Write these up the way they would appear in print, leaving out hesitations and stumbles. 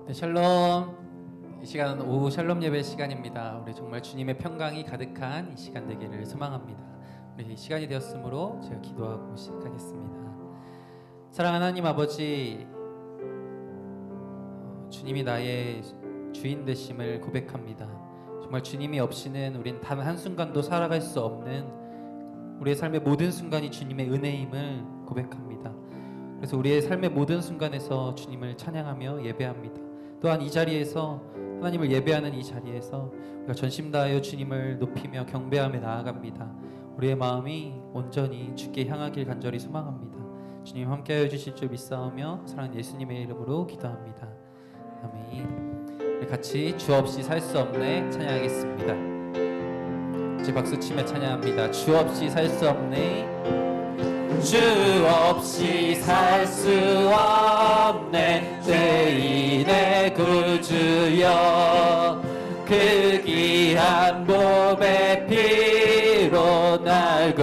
네, 샬롬. 이 시간은 오후 샬롬 예배 시간입니다. 우리 정말 주님의 평강이 가득한 이 시간 되기를 소망합니다. 우리 시간이 되었으므로 제가 기도하고 시작하겠습니다. 사랑하는 하나님 아버지, 주님이 나의 주인 되심을 고백합니다. 정말 주님이 없이는 우린 단 한순간도 살아갈 수 없는 우리의 삶의 모든 순간이 주님의 은혜임을 고백합니다. 그래서 우리의 삶의 모든 순간에서 주님을 찬양하며 예배합니다. 또한 이 자리에서 하나님을 예배하는 이 자리에서 우리가 전심 다하여 주님을 높이며 경배하며 나아갑니다. 우리의 마음이 온전히 주께 향하길 간절히 소망합니다. 주님 함께하여 주실 줄 믿사오며 사랑하는 예수님의 이름으로 기도합니다. 아멘. 우리 같이 주 없이 살 수 없네 찬양하겠습니다. 같이 박수치며 찬양합니다. 주 없이 살 수 없네, 주 없이 살 수 없네, 죄인의 구주여. 그 귀한 몸의 피로 날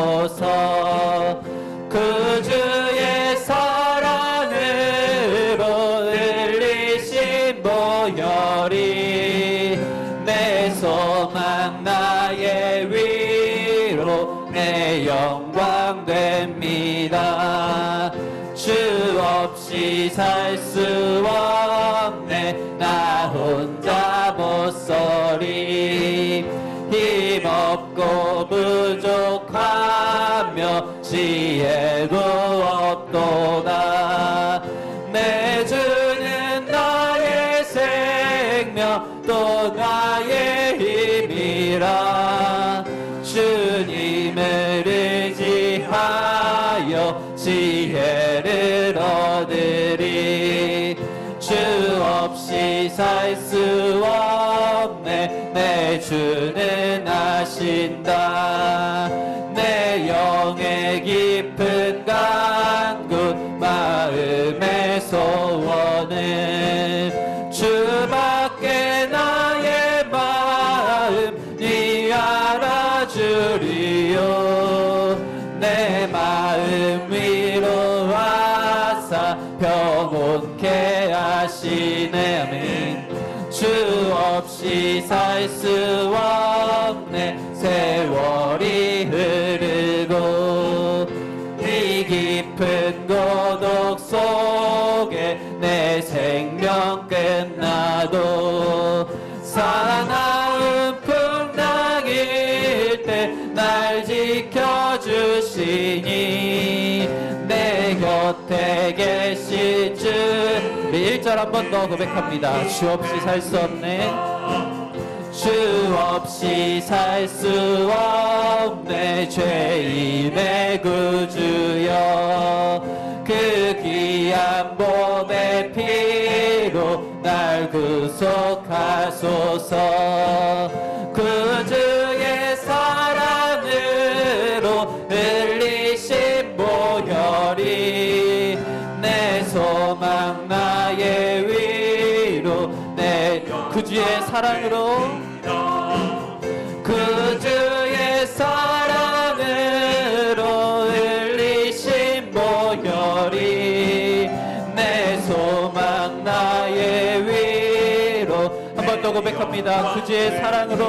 구속하소서. 구주의 사랑으로 흘리신 보혈이 내 소망 나의 위로 내 영광 됩니다. 주 없이 살 수 없네, 나 혼자 못 서리. 힘없고 부족하며 지혜도 없도다. 내 주는 나의 생명 또 나의 힘이라. 주님을 의지하여 지혜를 얻으리. 주 없이 살 수 없네, 내 주는 아신다. 내 영의 깊은 간구 마음의 소원은 주밖에 나의 마음 니 알아주리요. 내 마음 위로 와사 평온케 하시네. 아멘. 주 없이 살 수 없네, 세월이 흐르고 이 깊은 고독 속에 내 생명 끝나도 사나운 풍랑일 때 날 지켜주시니 내 곁에 계실 주. 1절 한 번 더 고백합니다. 주 없이 살 수 없네, 주 없이 살 수 없네, 죄인의 구주여. 그 귀한 몸의 피로 날 구속하소서. 구주의 사랑으로 흘리신 보혈이 내 소망 나의 위로 내 구주의 사랑으로, 구주의 사랑으로 흘리신 보혈이 내 소망 나의 위로. 한 번 더 고백합니다. 구주의 사랑으로,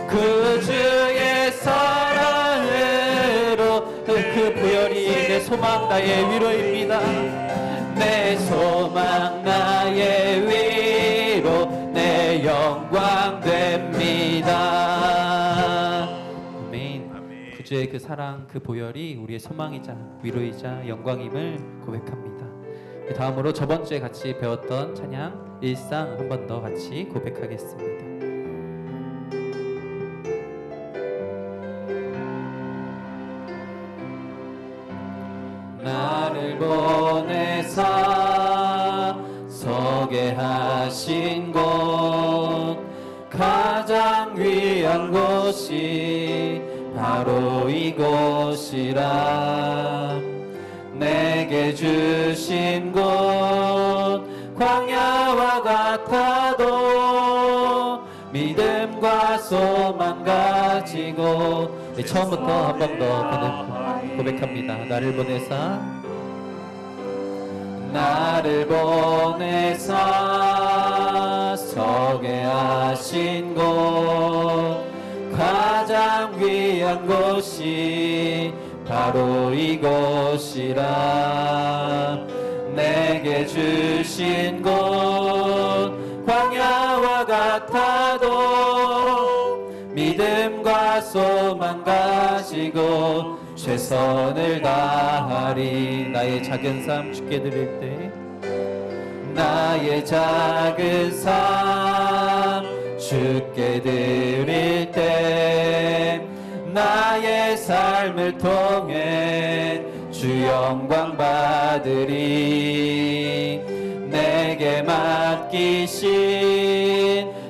구주의 사랑으로 그 보혈이 내 소망 나의 위로입니다. 내 소망 나의 위로 내 영광 됩니다. 아멘. 구주의 그 사랑 그 보혈이 우리의 소망이자 위로이자 영광임을 고백합니다. 다음으로 저번 주에 같이 배웠던 찬양 일상 한 번 더 같이 고백하겠습니다. 나를 보내사 서게 하신 곳, 가장 귀한 곳이 바로 이곳이라. 내게 주신 곳 광야와 같아도 믿음과 소망 가지고. 네, 처음부터 한 번 더 고백합니다. 나를 보내사 나를 보내사 서게 하신 곳 가장 귀한 곳이 바로 이곳이라 내게 주신 곳 광야와 같아도 믿음과 소망 가지고 최선을 다하리. 나의 작은 삶 주께 드릴 때 나의 작은 삶 주께 드릴 때 나의 삶을 통해 주 영광 받으리. 내게 맡기신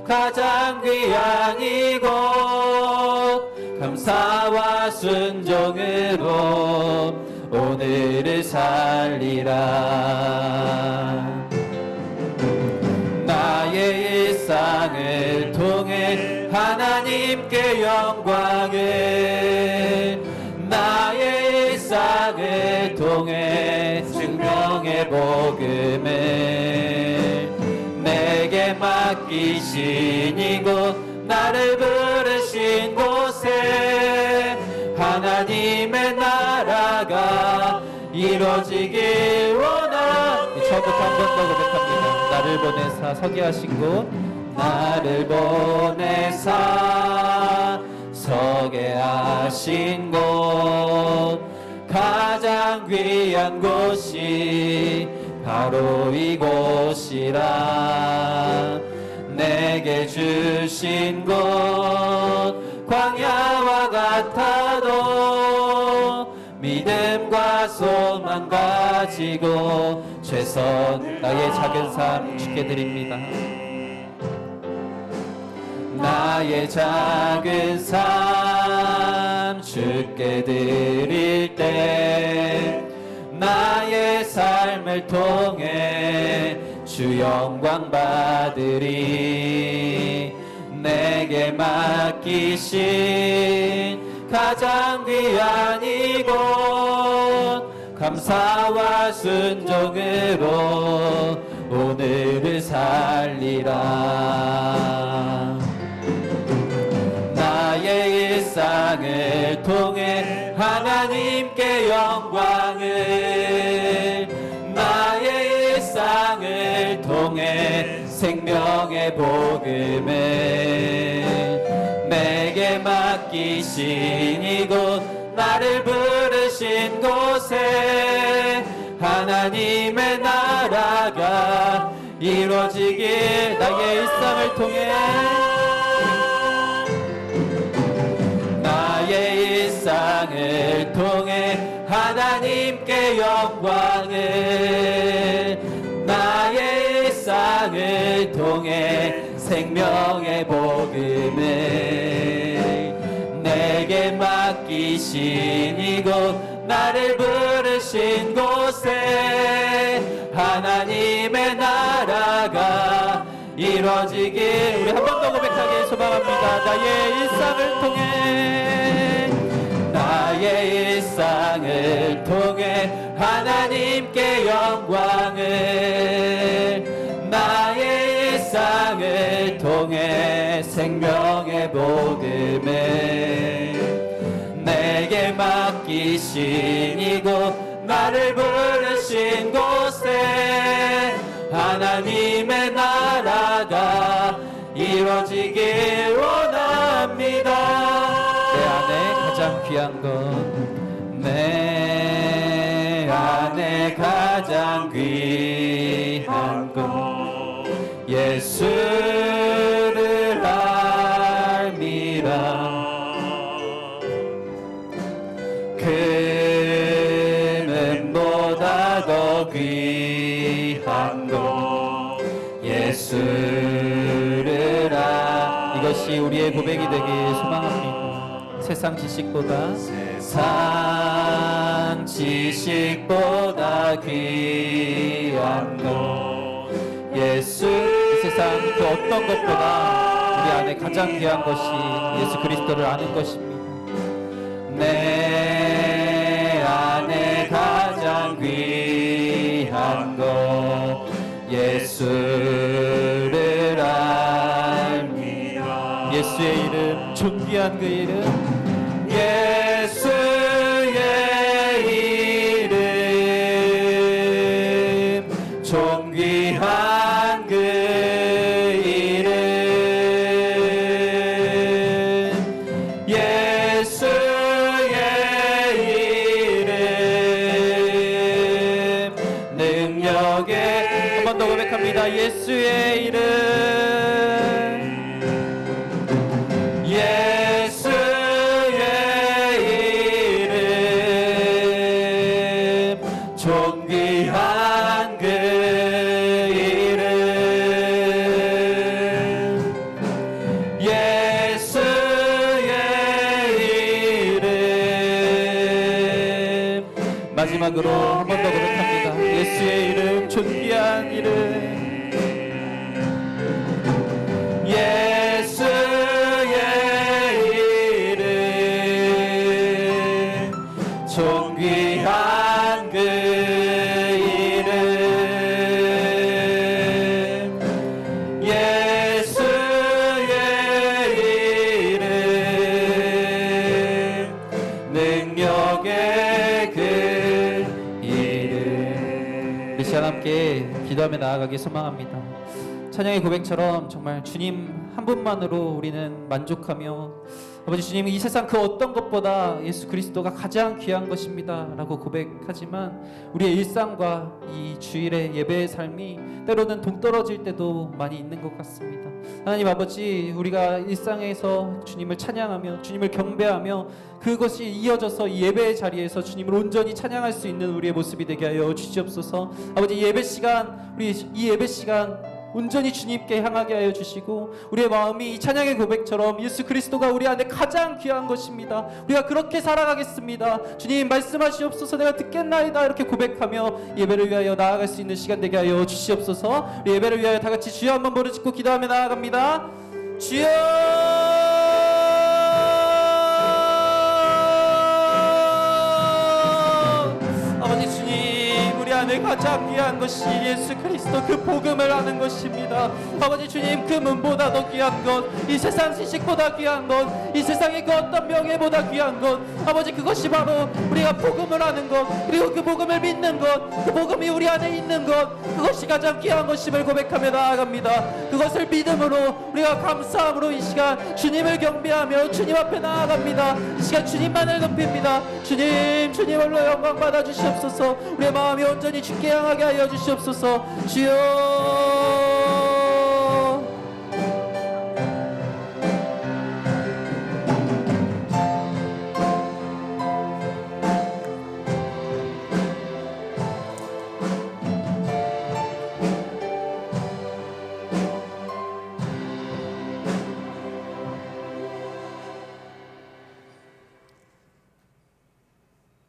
가장 귀한 이곳 감사와 순종으로 오늘을 살리라. 나의 일상을 통해 하나님께 영광을 나의 일상을 통해 생명의 복음을 내게 맡기신 이곳 나를 부르신 곳에 하나님의 나라가 이루어지길 원하. 처음부터 한 번 더 고백합니다. 나를 보내사 서게 하신 곳 나를 보내사 서게 하신 곳 가장 귀한 곳이 바로 이곳이라 내게 주신 곳 광야와 같아도 믿음과 소망 가지고 최선 나의 작은 삶 주께 드립니다. 나의 작은 삶 주께 드릴 때 나의 삶을 통해 주 영광 받으리. 내게 맡기신 가장 귀한 이곳 감사와 순종으로 오늘을 살리라. 나의 일상을 통해 하나님께 영광을 나의 일상을 통해 생명의 복음을 내게 맡기신 이곳 나를 부르신 곳에 하나님의 나라가 이루어지길 나의 일상을 통해 나의 일상을 통해 하나님께 영광을 나의 일상을 통해 생명의 복음을 내게 맡기신 이곳 나를 부르신 곳에 하나님의 나라가 이루어지길 우리 한 번 더 고백하게 소망합니다. 나의 일상을 통해 나의 일상을 통해 하나님께 영광을 나의 일상을 통해 생명의 복음을 내게 맡기신 이곳 나를 부르신 곳에 하나님의 나라가 이루어지길 원합니다. 내 안에 가장 귀한 것 내 안에 가장 귀한 것 예수를 알미라. 금보다 더 귀한 것 예수를 이것이 우리의 고백이 되길 소망합니다. 세상 지식보다 세상 지식보다 귀한 것 예수. 이 세상 그 어떤 것보다 우리 안에 가장 귀한 것이 예수 그리스도를 아는 것입니다. 내 안에 가장 귀한 것 예수를 알미라. 예수의 이름, 존귀한 그 이름, 예수의 이름, 존귀한 그 이름, 예수의 이름, 능력의, 한 번 더 고백합니다. 예수의 이름, 예수의 이름, 존귀한 그 이름, 예수의 이름. 마지막으로 한 번 더 고백합니다. 예수의 이름, 존귀한 이름, 예수의 이름, 존귀한 그 이름, 예수의 이름, 능력의 그 이름. 우리 시간 함께 기도하며 나아가기 소망합니다. 찬양의 고백처럼 정말 주님 한 분만으로 우리는 만족하며, 아버지 주님, 이 세상 그 어떤 것보다 예수 그리스도가 가장 귀한 것입니다 라고 고백하지만, 우리의 일상과 이 주일의 예배의 삶이 때로는 동떨어질 때도 많이 있는 것 같습니다. 하나님 아버지, 우리가 일상에서 주님을 찬양하며 주님을 경배하며 그것이 이어져서 이 예배의 자리에서 주님을 온전히 찬양할 수 있는 우리의 모습이 되게 하여 주시옵소서. 아버지, 예배 시간, 우리 이 예배 시간 온전히 주님께 향하게 하여 주시고, 우리의 마음이 이 찬양의 고백처럼 예수 그리스도가 우리 안에 가장 귀한 것입니다, 우리가 그렇게 살아가겠습니다, 주님 말씀하시옵소서, 내가 듣겠나이다, 이렇게 고백하며 예배를 위하여 나아갈 수 있는 시간 되게 하여 주시옵소서. 우리 예배를 위하여 다 같이 주여 한번 부르짖고 기도하며 나아갑니다. 주여, 아버지 주님, 우리 안에 가장 귀한 것이 예수 그리스도 그 복음을 아는 것입니다. 아버지 주님, 그 문보다 더 귀한 것, 이 세상 지식보다 귀한 것, 이 세상의 그 어떤 명예보다 귀한 것, 아버지 그것이 바로 우리가 복음을 아는 것, 그리고 그 복음을 믿는 것, 그 복음이 우리 안에 있는 것, 그것이 가장 귀한 것임을 고백하며 나아갑니다. 그것을 믿음으로, 우리가 감사함으로 이 시간 주님을 경배하며 주님 앞에 나아갑니다. 이 시간 주님만을 높입니다. 주님, 주님 홀로 영광 받아 주시옵소서. 우리의 마음이 온전히 주께 향하게 하여 주시옵소서. 주여,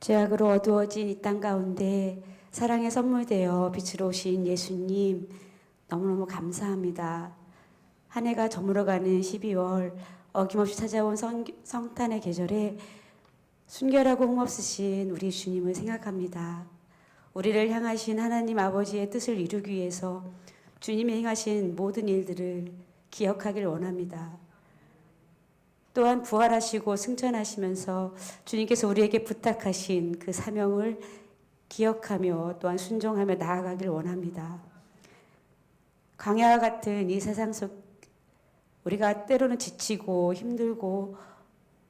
죄악으로 어두워진 이 땅 가운데 사랑의 선물 되어 빛으로 오신 예수님, 너무너무 감사합니다. 한 해가 저물어가는 12월, 어김없이 찾아온 성탄의 계절에 순결하고 흠없으신 우리 주님을 생각합니다. 우리를 향하신 하나님 아버지의 뜻을 이루기 위해서 주님이 행하신 모든 일들을 기억하길 원합니다. 또한 부활하시고 승천하시면서 주님께서 우리에게 부탁하신 그 사명을 기억하며 또한 순종하며 나아가길 원합니다. 광야와 같은 이 세상 속, 우리가 때로는 지치고 힘들고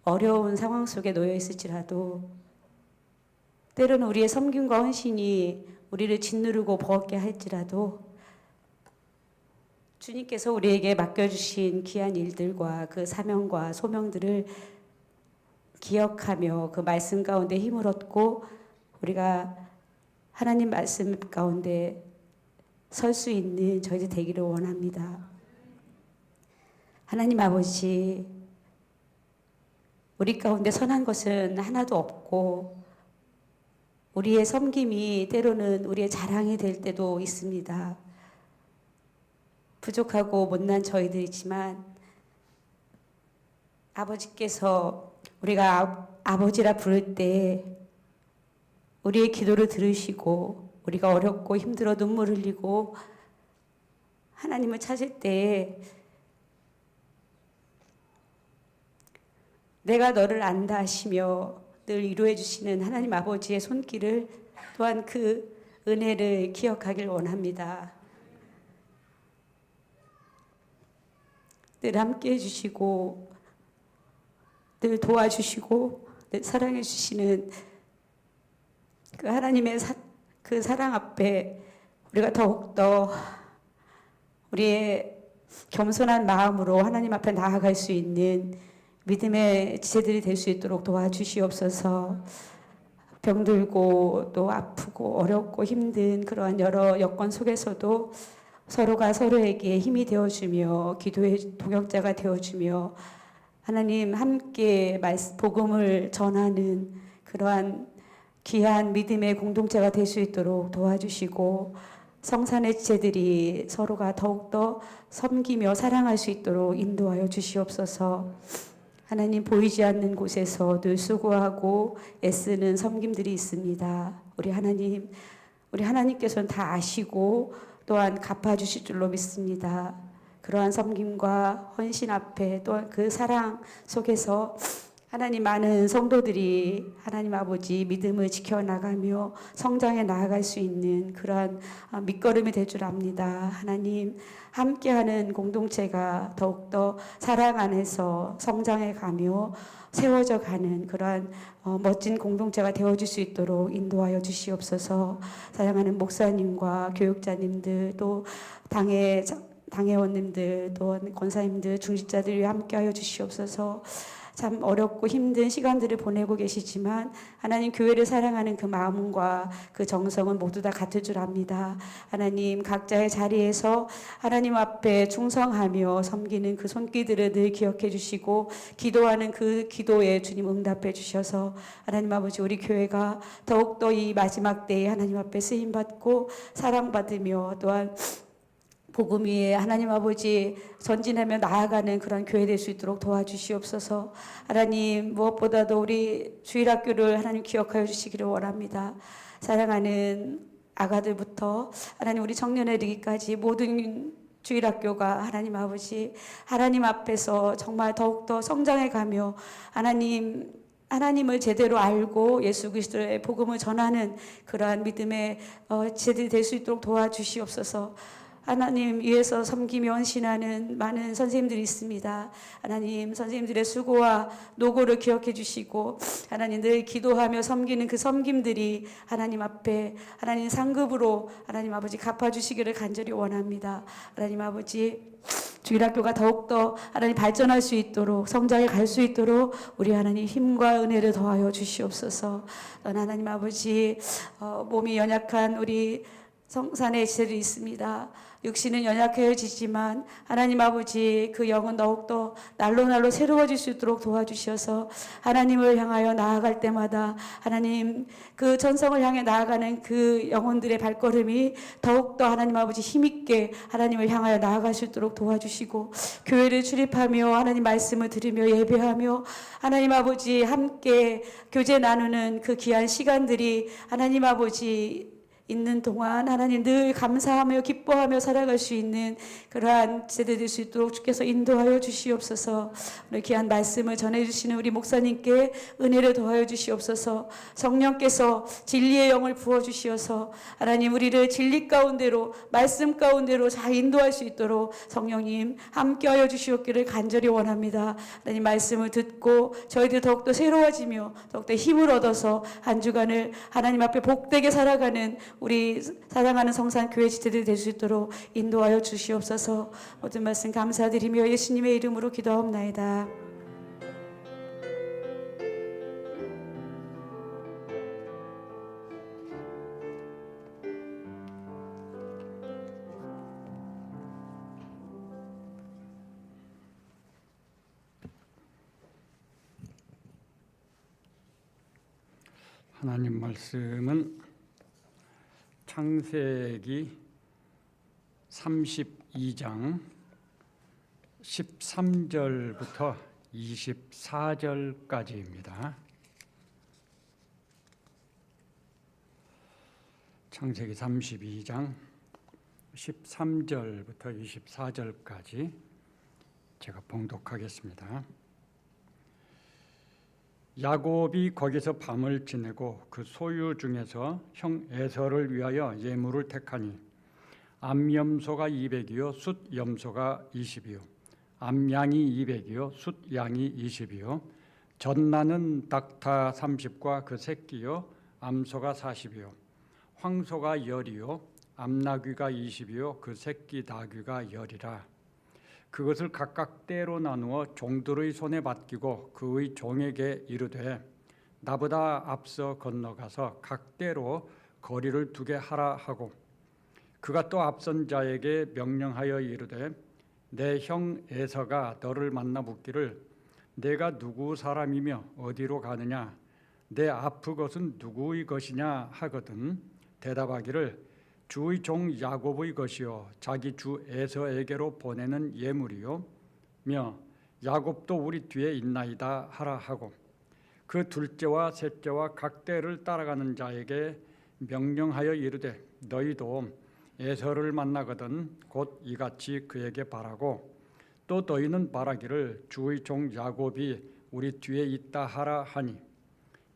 어려운 상황 속에 놓여 있을지라도, 때로는 우리의 섬김과 헌신이 우리를 짓누르고 버겁게 할지라도, 주님께서 우리에게 맡겨주신 귀한 일들과 그 사명과 소명들을 기억하며 그 말씀 가운데 힘을 얻고 우리가 하나님 말씀 가운데 설 수 있는 저희들 되기를 원합니다. 하나님 아버지, 우리 가운데 선한 것은 하나도 없고 우리의 섬김이 때로는 우리의 자랑이 될 때도 있습니다. 부족하고 못난 저희들이지만 아버지께서 우리가 아버지라 부를 때 우리의 기도를 들으시고, 우리가 어렵고 힘들어 눈물 흘리고 하나님을 찾을 때 내가 너를 안다 하시며 늘 위로해 주시는 하나님 아버지의 손길을 또한 그 은혜를 기억하길 원합니다. 늘 함께 해주시고 늘 도와주시고 늘 사랑해 주시는 그 하나님의 그 사랑 앞에 우리가 더욱더 우리의 겸손한 마음으로 하나님 앞에 나아갈 수 있는 믿음의 지체들이 될 수 있도록 도와주시옵소서. 병들고 또 아프고 어렵고 힘든 그러한 여러 여건 속에서도 서로가 서로에게 힘이 되어주며 기도의 동역자가 되어주며 하나님 함께 복음을 전하는 그러한 귀한 믿음의 공동체가 될 수 있도록 도와주시고 성산의 지체들이 서로가 더욱더 섬기며 사랑할 수 있도록 인도하여 주시옵소서. 하나님 보이지 않는 곳에서 늘 수고하고 애쓰는 섬김들이 있습니다. 우리 하나님께서는 다 아시고 또한 갚아주실 줄로 믿습니다. 그러한 섬김과 헌신 앞에 또한 그 사랑 속에서 하나님 많은 성도들이 하나님 아버지 믿음을 지켜나가며 성장해 나아갈 수 있는 그러한 밑거름이 될 줄 압니다. 하나님 함께하는 공동체가 더욱더 사랑 안에서 성장해 가며 세워져 가는 그러한 멋진 공동체가 되어줄 수 있도록 인도하여 주시옵소서. 사랑하는 목사님과 교육자님들 또 당회원님들 또 권사님들 중직자들이 함께하여 주시옵소서. 참 어렵고 힘든 시간들을 보내고 계시지만 하나님 교회를 사랑하는 그 마음과 그 정성은 모두 다 같을 줄 압니다. 하나님 각자의 자리에서 하나님 앞에 충성하며 섬기는 그 손길들을 늘 기억해 주시고 기도하는 그 기도에 주님 응답해 주셔서 하나님 아버지 우리 교회가 더욱더 이 마지막 때에 하나님 앞에 쓰임받고 사랑받으며 또한 복음 위에 하나님 아버지 전진하며 나아가는 그런 교회 될 수 있도록 도와주시옵소서. 하나님 무엇보다도 우리 주일학교를 하나님 기억하여 주시기를 원합니다. 사랑하는 아가들부터 하나님 우리 청년에 이르기까지 모든 주일학교가 하나님 아버지 하나님 앞에서 정말 더욱더 성장해 가며 하나님을 제대로 알고 예수 그리스도의 복음을 전하는 그러한 믿음의 지체들이 될 수 있도록 도와주시옵소서. 하나님 위해서 섬기며 헌신하는 많은 선생님들이 있습니다. 하나님 선생님들의 수고와 노고를 기억해 주시고 하나님 늘 기도하며 섬기는 그 섬김들이 하나님 앞에 하나님 상급으로 하나님 아버지 갚아주시기를 간절히 원합니다. 하나님 아버지 주일학교가 더욱더 하나님 발전할 수 있도록 성장해 갈 수 있도록 우리 하나님 힘과 은혜를 더하여 주시옵소서. 하나님 아버지 몸이 연약한 우리 성산의 지체들이 있습니다. 육신은 연약해지지만 하나님 아버지 그 영은 더욱더 날로 새로워질 수 있도록 도와주셔서 하나님을 향하여 나아갈 때마다 하나님 그 천성을 향해 나아가는 그 영혼들의 발걸음이 더욱더 하나님 아버지 힘있게 하나님을 향하여 나아갈 수 있도록 도와주시고 교회를 출입하며 하나님 말씀을 들으며 예배하며 하나님 아버지 함께 교제 나누는 그 귀한 시간들이 하나님 아버지 있는 동안 하나님 늘 감사하며 기뻐하며 살아갈 수 있는 그러한 세대 될 수 있도록 주께서 인도하여 주시옵소서. 오늘 귀한 말씀을 전해주시는 우리 목사님께 은혜를 더하여 주시옵소서. 성령께서 진리의 영을 부어주시어서 하나님 우리를 진리 가운데로 말씀 가운데로 잘 인도할 수 있도록 성령님 함께하여 주시옵기를 간절히 원합니다. 하나님 말씀을 듣고 저희들 더욱더 새로워지며 더욱더 힘을 얻어서 한 주간을 하나님 앞에 복되게 살아가는 우리 사랑하는 성산 교회 지체들이 될 수 있도록 인도하여 주시옵소서. 모든 말씀 감사드리며 예수님의 이름으로 기도하옵나이다. 하나님 말씀은 창세기 32장 13절부터 24절까지입니다. 창세기 32장 13절부터 24절까지 제가 봉독하겠습니다. 야곱이 거기서 밤을 지내고 그 소유 중에서 형 에서를 위하여 예물을 택하니 암염소가 200이요 숫염소가 20이요 암양이 200이요 숫양이 20이요 젖나는 닭타 30과 그 새끼요 암소가 40이요 황소가 10이요 암나귀가 20이요 그 새끼 나귀가 10이라. 그것을 각각 때로 나누어 종들의 손에 맡기고 그의 종에게 이르되 나보다 앞서 건너가서 각 때로 거리를 두게 하라 하고 그가 또 앞선 자에게 명령하여 이르되 내 형 에서가 너를 만나 묻기를 내가 누구 사람이며 어디로 가느냐 내 앞의 것은 누구의 것이냐 하거든 대답하기를 주의 종 야곱의 것이요 자기 주 에서에게로 보내는 예물이요 며 야곱도 우리 뒤에 있나이다 하라 하고 그 둘째와 셋째와 각 때를 따라가는 자에게 명령하여 이르되 너희도 에서를 만나거든 곧 이같이 그에게 바라고 또 너희는 바라기를 주의 종 야곱이 우리 뒤에 있다 하라 하니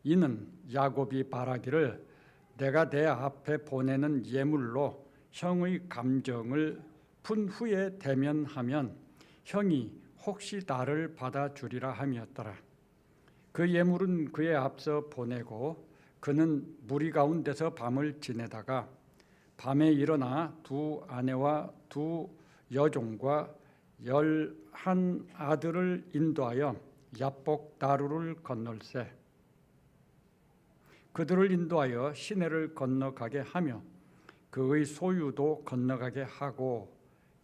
이는 야곱이 바라기를 내가 내 앞에 보내는 예물로 형의 감정을 푼 후에 대면하면 형이 혹시 나를 받아주리라 함이었더라. 그 예물은 그의 앞서 보내고 그는 무리 가운데서 밤을 지내다가 밤에 일어나 두 아내와 두 여종과 11 아들을 인도하여 야복 다루를 건널세 그들을 인도하여 시내를 건너가게 하며 그의 소유도 건너가게 하고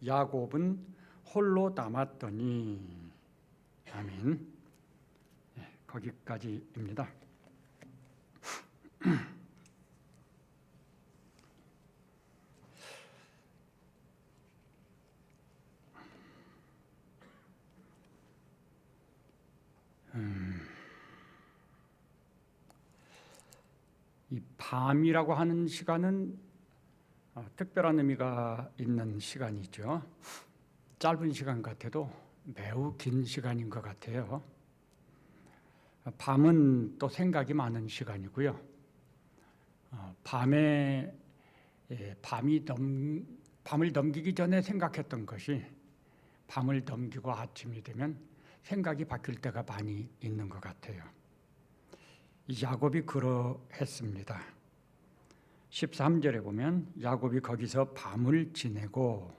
야곱은 홀로 남았더니 아멘. 거기까지입니다. 이 밤이라고 하는 시간은 특별한 의미가 있는 시간이죠. 짧은 시간 같아도 매우 긴 시간인 것 같아요. 밤은 또 생각이 많은 시간이고요. 밤을 넘기기 전에 생각했던 것이 밤을 넘기고 아침이 되면 생각이 바뀔 때가 많이 있는 것 같아요. 야곱이 그러했습니다. 13절에 보면 야곱이 거기서 밤을 지내고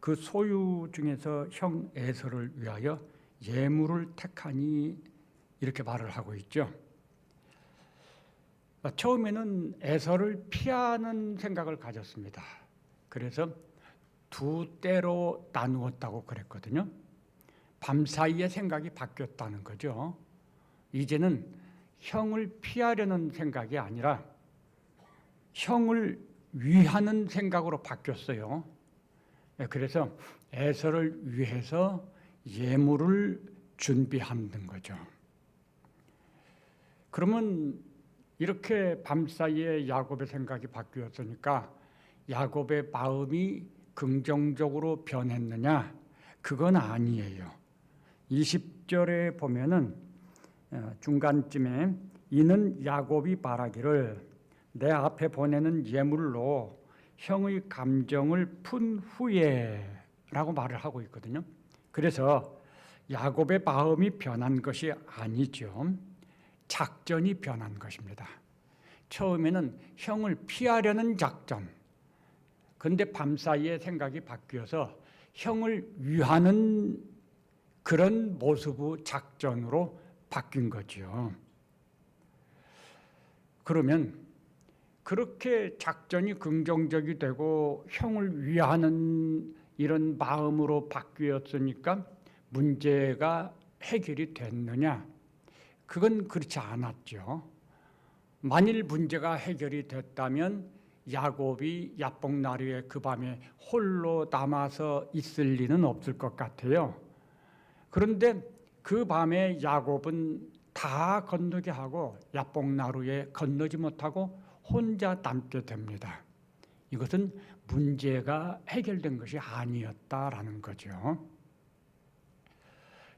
그 소유 중에서 형 에서를 위하여 예물을 택하니 이렇게 말을 하고 있죠. 처음에는 에서를 피하는 생각을 가졌습니다. 그래서 두 때로 나누었다고 그랬거든요. 밤사이에 생각이 바뀌었다는 거죠. 이제는 형을 피하려는 생각이 아니라 형을 위하는 생각으로 바뀌었어요. 그래서 에서를 위해서 예물을 준비하는 거죠. 그러면 이렇게 밤사이에 야곱의 생각이 바뀌었으니까 야곱의 마음이 긍정적으로 변했느냐? 그건 아니에요. 20절에 보면은 중간쯤에 이는 야곱이 바라기를 내 앞에 보내는 예물로 형의 감정을 푼 후에 라고 말을 하고 있거든요. 그래서 야곱의 마음이 변한 것이 아니죠. 작전이 변한 것입니다. 처음에는 형을 피하려는 작전. 그런데 밤사이에 생각이 바뀌어서 형을 위하는 그런 모습의 작전으로 바뀐 거죠. 그러면 그렇게 작전이 긍정적이 되고 형을 위하는 이런 마음으로 바뀌었으니까 문제가 해결이 됐느냐? 그건 그렇지 않았죠. 만일 문제가 해결이 됐다면 야곱이 야복나루에 그 밤에 홀로 남아서 있을 리는 없을 것 같아요. 그런데 그 밤에 야곱은 다 건너게 하고 야복나루에 건너지 못하고 혼자 남게 됩니다. 이것은 문제가 해결된 것이 아니었다라는 거죠.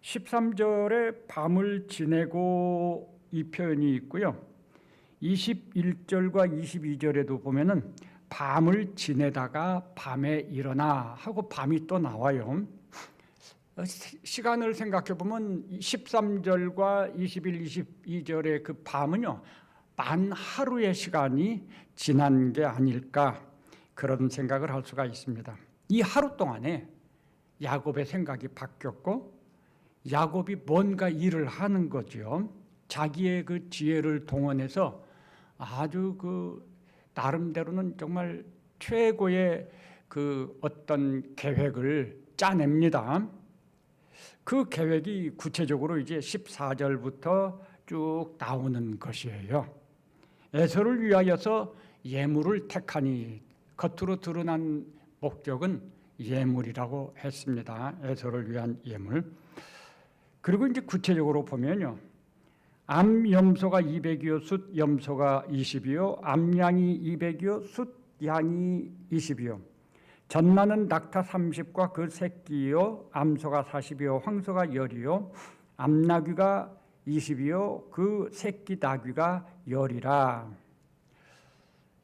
13절에 밤을 지내고 이 표현이 있고요. 21절과 22절에도 보면은 밤을 지내다가 밤에 일어나 하고 밤이 또 나와요. 시간을 생각해 보면 13절과 21, 22절의 그 밤은요, 만 하루의 시간이 지난 게 아닐까, 그런 생각을 할 수가 있습니다. 이 하루 동안에 야곱의 생각이 바뀌었고 야곱이 뭔가 일을 하는 거죠. 자기의 그 지혜를 동원해서 아주 그 나름대로는 정말 최고의 그 어떤 계획을 짜냅니다. 그 계획이 구체적으로 이제 14절부터 쭉 나오는 것이에요. 에서를 위하여서 예물을 택하니, 겉으로 드러난 목적은 예물이라고 했습니다. 에서를 위한 예물. 그리고 이제 구체적으로 보면요, 암 염소가 200이요 숫 염소가 20이요 암양이 200이요 숫 양이 20이요 전나는 낙타 30과 그 새끼요 암소가 40이요 황소가 10이요 암나귀가 20이요 그 새끼 나귀가 10이라.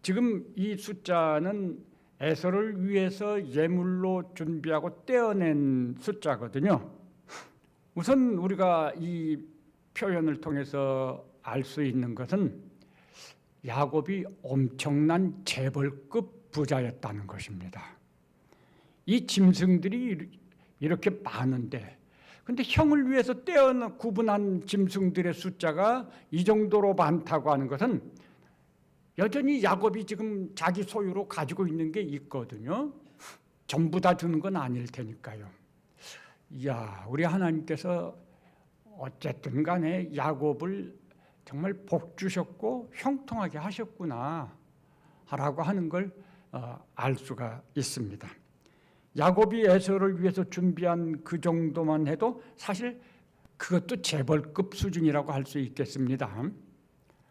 지금 이 숫자는 에서를 위해서 예물로 준비하고 떼어낸 숫자거든요. 우선 우리가 이 표현을 통해서 알 수 있는 것은 야곱이 엄청난 재벌급 부자였다는 것입니다. 이 짐승들이 이렇게 많은데, 근데 형을 위해서 구분한 짐승들의 숫자가 이 정도로 많다고 하는 것은 여전히 야곱이 지금 자기 소유로 가지고 있는 게 있거든요. 전부 다 주는 건 아닐 테니까요. 이야, 우리 하나님께서 어쨌든 간에 야곱을 정말 복 주셨고 형통하게 하셨구나 라고 하는 걸 알 수가 있습니다. 야곱이 에서를 위해서 준비한 그 정도만 해도 사실 그것도 재벌급 수준이라고 할 수 있겠습니다.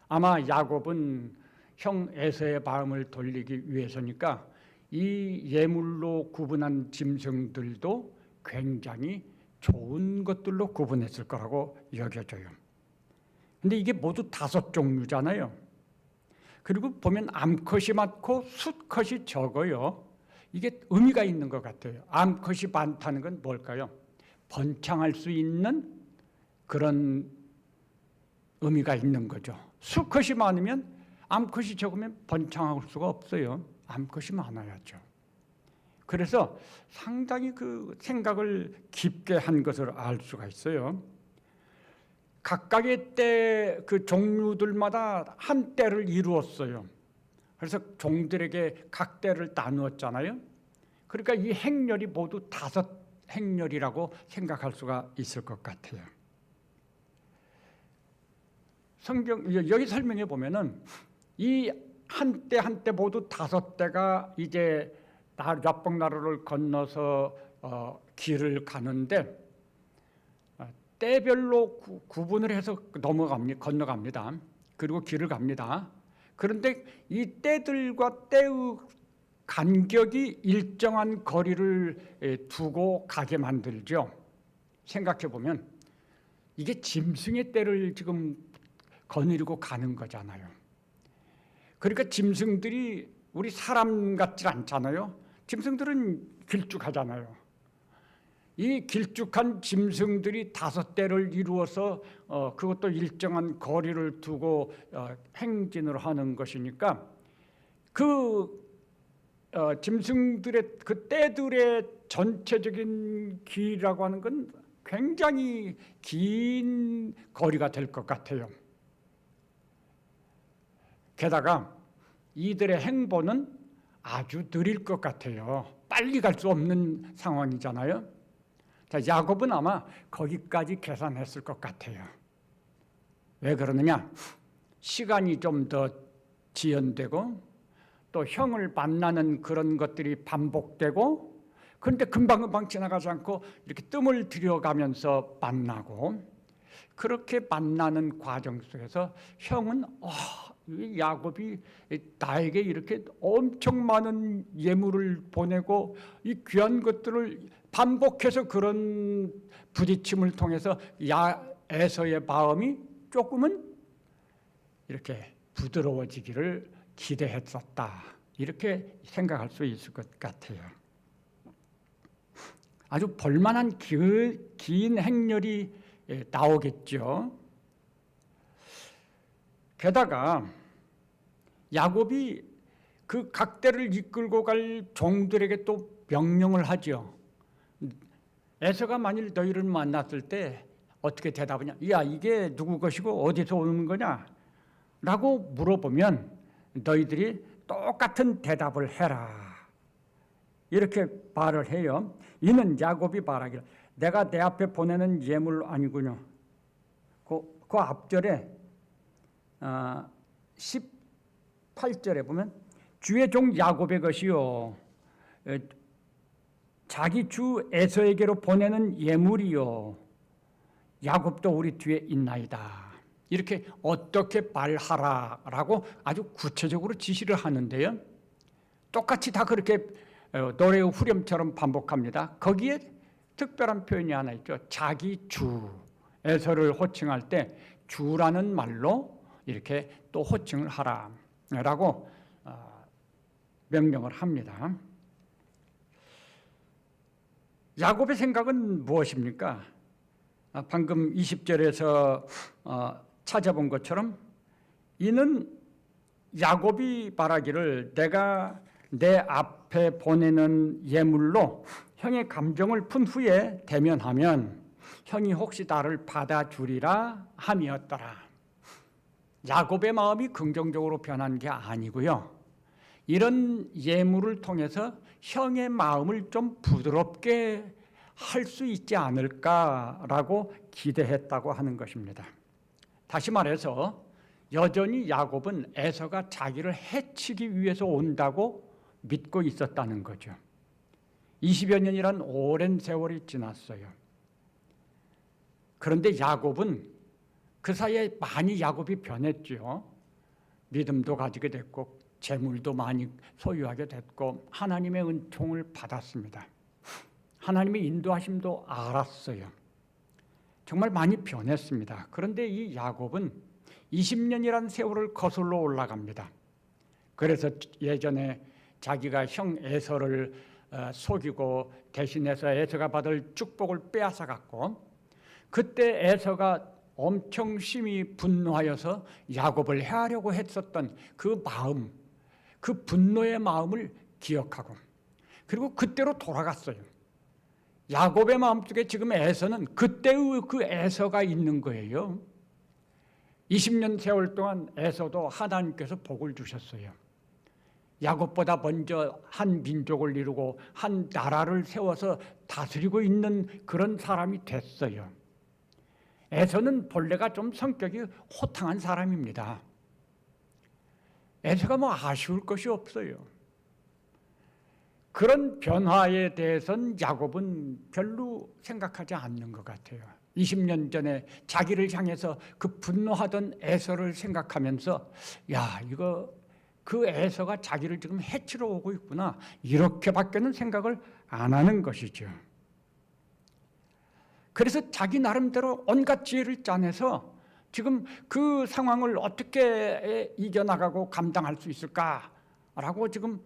아마 야곱은 형 에서의 마음을 돌리기 위해서니까 이 예물로 구분한 짐승들도 굉장히 좋은 것들로 구분했을 거라고 여겨져요. 근데 이게 모두 5종류잖아요. 그리고 보면 암컷이 많고 숫컷이 적어요. 이게 의미가 있는 것 같아요. 암컷이 많다는 건 뭘까요? 번창할 수 있는 그런 의미가 있는 거죠. 수컷이 많으면, 암컷이 적으면 번창할 수가 없어요. 암컷이 많아야죠. 그래서 상당히 그 생각을 깊게 한 것을 알 수가 있어요. 각각의 때 그 종류들마다 한 때를 이루었어요. 그래서 종들에게 각 때를 나누었잖아요. 그러니까 이 행렬이 모두 5 행렬이라고 생각할 수가 있을 것 같아요. 성경 여기 설명해 보면은 이 한 때 한 때 모두 5때가 이제 야복 나루를 건너서 길을 가는데 때별로 구분을 해서 건너갑니다. 그리고 길을 갑니다. 그런데 이 때들과 때의 간격이 일정한 거리를 두고 가게 만들죠. 생각해 보면 이게 짐승의 때를 지금 거느리고 가는 거잖아요. 그러니까 짐승들이 우리 사람 같지 않잖아요. 짐승들은 길쭉하잖아요. 이 길쭉한 짐승들이 5대를 이루어서 그것도 일정한 거리를 두고 행진을 하는 것이니까 그 짐승들의 그 떼들의 전체적인 길이라고 하는 건 굉장히 긴 거리가 될 것 같아요. 게다가 이들의 행보는 아주 느릴 것 같아요. 빨리 갈 수 없는 상황이잖아요. 자, 야곱은 아마 거기까지 계산했을 것 같아요. 왜 그러느냐? 시간이 좀 더 지연되고 또 형을 만나는 그런 것들이 반복되고, 그런데 금방금방 지나가지 않고 이렇게 뜸을 들여가면서 만나고, 그렇게 만나는 과정 속에서 형은 이 야곱이 나에게 이렇게 엄청 많은 예물을 보내고 이 귀한 것들을 반복해서 그런 부딪힘을 통해서 에서의 마음이 조금은 이렇게 부드러워지기를 기대했었다. 이렇게 생각할 수 있을 것 같아요. 아주 볼만한 긴 행렬이 나오겠죠. 게다가 야곱이 그 각대를 이끌고 갈 종들에게 또 명령을 하죠. 에서가 만일 너희를 만났을 때 어떻게 대답하냐? 야, 이게 누구 것이고 어디서 오는 거냐? 라고 물어보면 너희들이 똑같은 대답을 해라. 이렇게 말을 해요. 이는 야곱이 말하기를 내가 내 앞에 보내는 예물 아니군요. 그 앞절에 18절에 보면 주의 종 야곱의 것이요 자기 주 에서에게로 보내는 예물이요 야곱도 우리 뒤에 있나이다. 이렇게 어떻게 말하라라고 아주 구체적으로 지시를 하는데요. 똑같이 다 그렇게 노래의 후렴처럼 반복합니다. 거기에 특별한 표현이 하나 있죠. 자기 주 에서를 호칭할 때 주라는 말로 이렇게 또 호칭을 하라라고 명령을 합니다. 야곱의 생각은 무엇입니까? 방금 20절에서 찾아본 것처럼 이는 야곱이 말하기를 내가 내 앞에 보내는 예물로 형의 감정을 푼 후에 대면하면 형이 혹시 나를 받아주리라 함이었더라. 야곱의 마음이 긍정적으로 변한 게 아니고요. 이런 예물을 통해서 형의 마음을 좀 부드럽게 할 수 있지 않을까라고 기대했다고 하는 것입니다. 다시 말해서 여전히 야곱은 에서가 자기를 해치기 위해서 온다고 믿고 있었다는 거죠. 20여 년이란 오랜 세월이 지났어요. 그런데 야곱은 그 사이에 많이 야곱이 변했죠. 믿음도 가지게 됐고 재물도 많이 소유하게 됐고 하나님의 은총을 받았습니다. 하나님의 인도하심도 알았어요. 정말 많이 변했습니다. 그런데 이 야곱은 20년이라는 세월을 거슬러 올라갑니다. 그래서 예전에 자기가 형 에서를 속이고 대신해서 에서가 받을 축복을 빼앗아 갔고 그때 에서가 엄청 심히 분노하여서 야곱을 해하려고 했었던 그 마음, 그 분노의 마음을 기억하고 그리고 그때로 돌아갔어요. 야곱의 마음속에 지금 에서는 그때의 그 에서가 있는 거예요. 20년 세월 동안 에서도 하나님께서 복을 주셨어요. 야곱보다 먼저 한 민족을 이루고 한 나라를 세워서 다스리고 있는 그런 사람이 됐어요. 에서는 본래가 좀 성격이 호탕한 사람입니다. 에서가 뭐 아쉬울 것이 없어요. 그런 변화에 대해서는 야곱은 별로 생각하지 않는 것 같아요. 20년 전에 자기를 향해서 그 분노하던 에서를 생각하면서 야, 이거 그 에서가 자기를 지금 해치러 오고 있구나. 이렇게밖에는 생각을 안 하는 것이죠. 그래서 자기 나름대로 온갖 지혜를 짜내서 지금 그 상황을 어떻게 이겨나가고 감당할 수 있을까라고 지금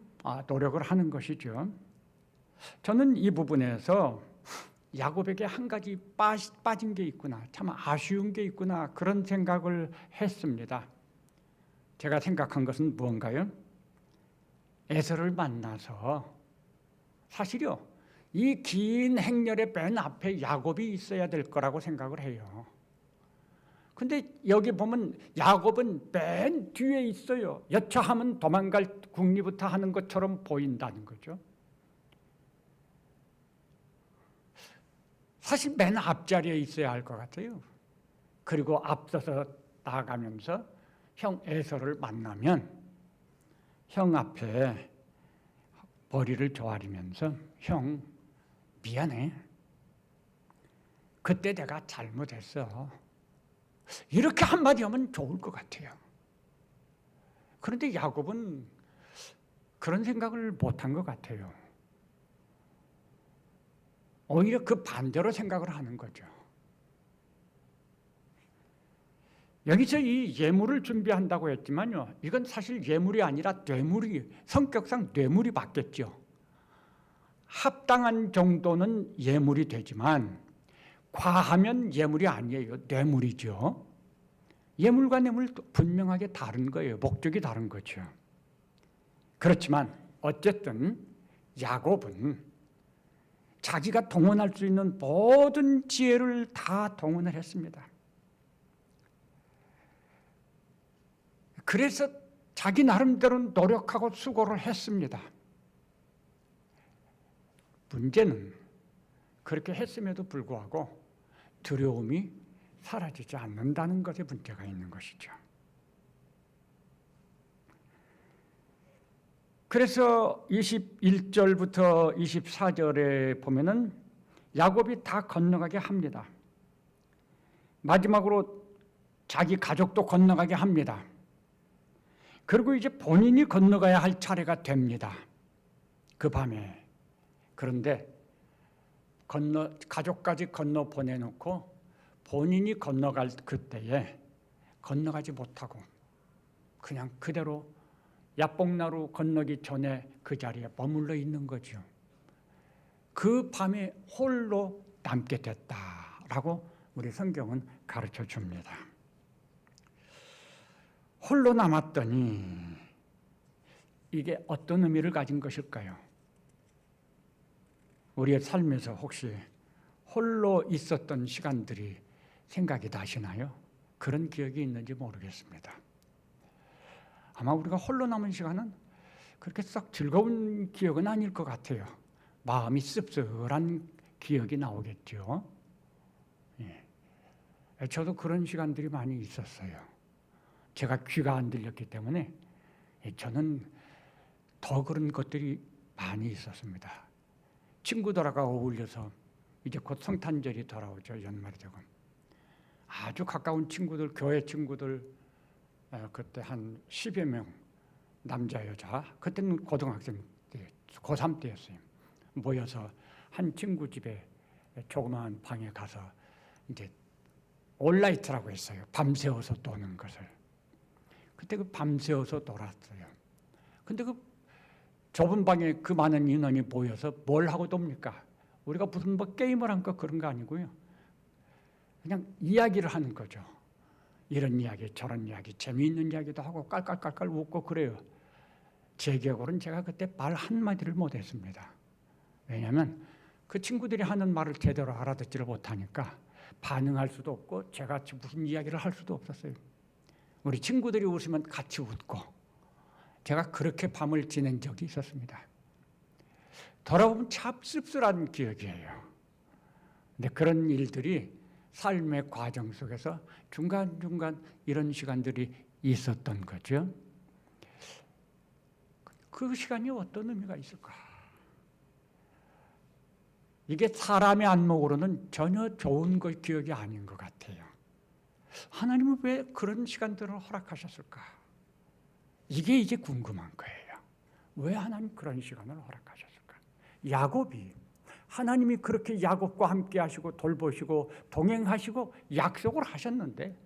노력을 하는 것이죠. 저는 이 부분에서 야곱에게 한 가지 빠진 게 있구나, 참 아쉬운 게 있구나 그런 생각을 했습니다. 제가 생각한 것은 무언가요? 에서를 만나서 사실요 이 긴 행렬의 맨 앞에 야곱이 있어야 될 거라고 생각을 해요. 근데 여기 보면 야곱은 맨 뒤에 있어요. 여차하면 도망갈 궁리부터 하는 것처럼 보인다는 거죠. 사실 맨 앞자리에 있어야 할 것 같아요. 그리고 앞서서 나아가면서 형 에서를 만나면 형 앞에 머리를 조아리면서 형 미안해. 그때 내가 잘못했어. 이렇게 한마디 하면 좋을 것 같아요. 그런데 야곱은 그런 생각을 못한 것 같아요. 오히려 그 반대로 생각을 하는 거죠. 여기서 이 예물을 준비한다고 했지만요, 이건 사실 예물이 아니라 뇌물이, 성격상 뇌물이 맞겠죠. 합당한 정도는 예물이 되지만 과하면 예물이 아니에요. 뇌물이죠. 예물과 뇌물 분명하게 다른 거예요. 목적이 다른 거죠. 그렇지만 어쨌든 야곱은 자기가 동원할 수 있는 모든 지혜를 다 동원을 했습니다. 그래서 자기 나름대로 노력하고 수고를 했습니다. 문제는 그렇게 했음에도 불구하고 두려움이 사라지지 않는다는 것에 문제가 있는 것이죠. 그래서 21절부터 24절에 보면은 야곱이 다 건너가게 합니다. 마지막으로 자기 가족도 건너가게 합니다. 그리고 이제 본인이 건너가야 할 차례가 됩니다. 그 밤에. 그런데 가족까지 건너 보내놓고 본인이 건너갈 그때에 건너가지 못하고 그냥 그대로 야복나루 건너기 전에 그 자리에 머물러 있는 거죠. 그 밤에 홀로 남게 됐다라고 우리 성경은 가르쳐 줍니다. 홀로 남았더니 이게 어떤 의미를 가진 것일까요? 우리의 삶에서 혹시 홀로 있었던 시간들이 생각이 나시나요? 그런 기억이 있는지 모르겠습니다. 아마 우리가 홀로 남은 시간은 그렇게 썩 즐거운 기억은 아닐 것 같아요. 마음이 씁쓸한 기억이 나오겠죠. 예. 저도 그런 시간들이 많이 있었어요. 제가 귀가 안 들렸기 때문에 저는 더 그런 것들이 많이 있었습니다. 친구들하고 어울려서 이제 곧 성탄절이 돌아오죠. 연말이 되고 아주 가까운 친구들, 교회 친구들 그때 한 10여 명 남자 여자, 그때는 고등학생 때, 고3 때였어요. 모여서 한 친구 집에 조그마한 방에 가서 이제 올라이트라고 했어요. 밤새워서 노는 것을. 그때 그 밤새워서 놀았어요. 근데 그 좁은 방에 그 많은 인원이 모여서 뭘 하고 놉니까? 우리가 무슨 뭐 게임을 한 거 그런 거 아니고요. 그냥 이야기를 하는 거죠. 이런 이야기 저런 이야기 재미있는 이야기도 하고 깔깔깔깔 웃고 그래요. 제 기억으로는 제가 그때 말 한마디를 못했습니다. 왜냐하면 그 친구들이 하는 말을 제대로 알아듣지를 못하니까 반응할 수도 없고 제가 무슨 이야기를 할 수도 없었어요. 우리 친구들이 웃으면 같이 웃고 제가 그렇게 밤을 지낸 적이 있었습니다. 돌아보면 참 씁쓸한 기억이에요. 근데 그런 일들이 삶의 과정 속에서 중간중간 이런 시간들이 있었던 거죠. 그 시간이 어떤 의미가 있을까? 이게 사람의 안목으로는 전혀 좋은 기억이 아닌 것 같아요. 하나님은 왜 그런 시간들을 허락하셨을까? 이게 이제 궁금한 거예요. 왜 하나님 그런 시간을 허락하셨을까? 야곱이 하나님이 그렇게 야곱과 함께 하시고 돌보시고 동행하시고 약속을 하셨는데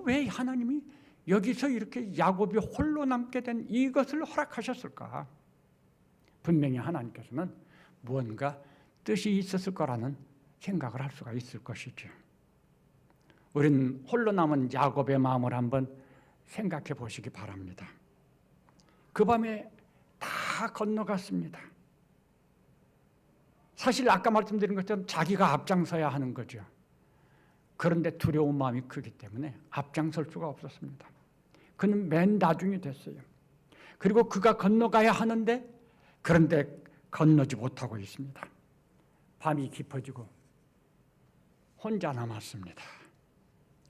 왜 하나님이 여기서 이렇게 야곱이 홀로 남게 된 이것을 허락하셨을까? 분명히 하나님께서는 무언가 뜻이 있었을 거라는 생각을 할 수가 있을 것이죠. 우리는 홀로 남은 야곱의 마음을 한번 생각해 보시기 바랍니다. 그 밤에 다 건너갔습니다. 사실 아까 말씀드린 것처럼 자기가 앞장서야 하는 거죠. 그런데 두려운 마음이 크기 때문에 앞장설 수가 없었습니다. 그는 맨 나중이 됐어요. 그리고 그가 건너가야 하는데 그런데 건너지 못하고 있습니다. 밤이 깊어지고 혼자 남았습니다.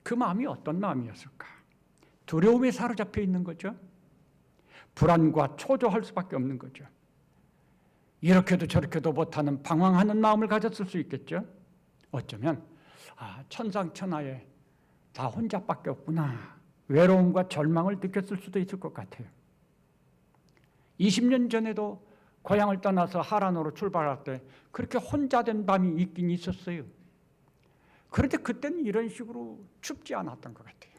그 마음이 어떤 마음이었을까? 두려움에 사로잡혀 있는 거죠. 불안과 초조할 수밖에 없는 거죠. 이렇게도 저렇게도 못하는 방황하는 마음을 가졌을 수 있겠죠. 어쩌면 천상천하에 다 혼자밖에 없구나 외로움과 절망을 느꼈을 수도 있을 것 같아요. 20년 전에도 고향을 떠나서 하란으로 출발할 때 그렇게 혼자 된 밤이 있긴 있었어요. 그런데 그때는 이런 식으로 춥지 않았던 것 같아요.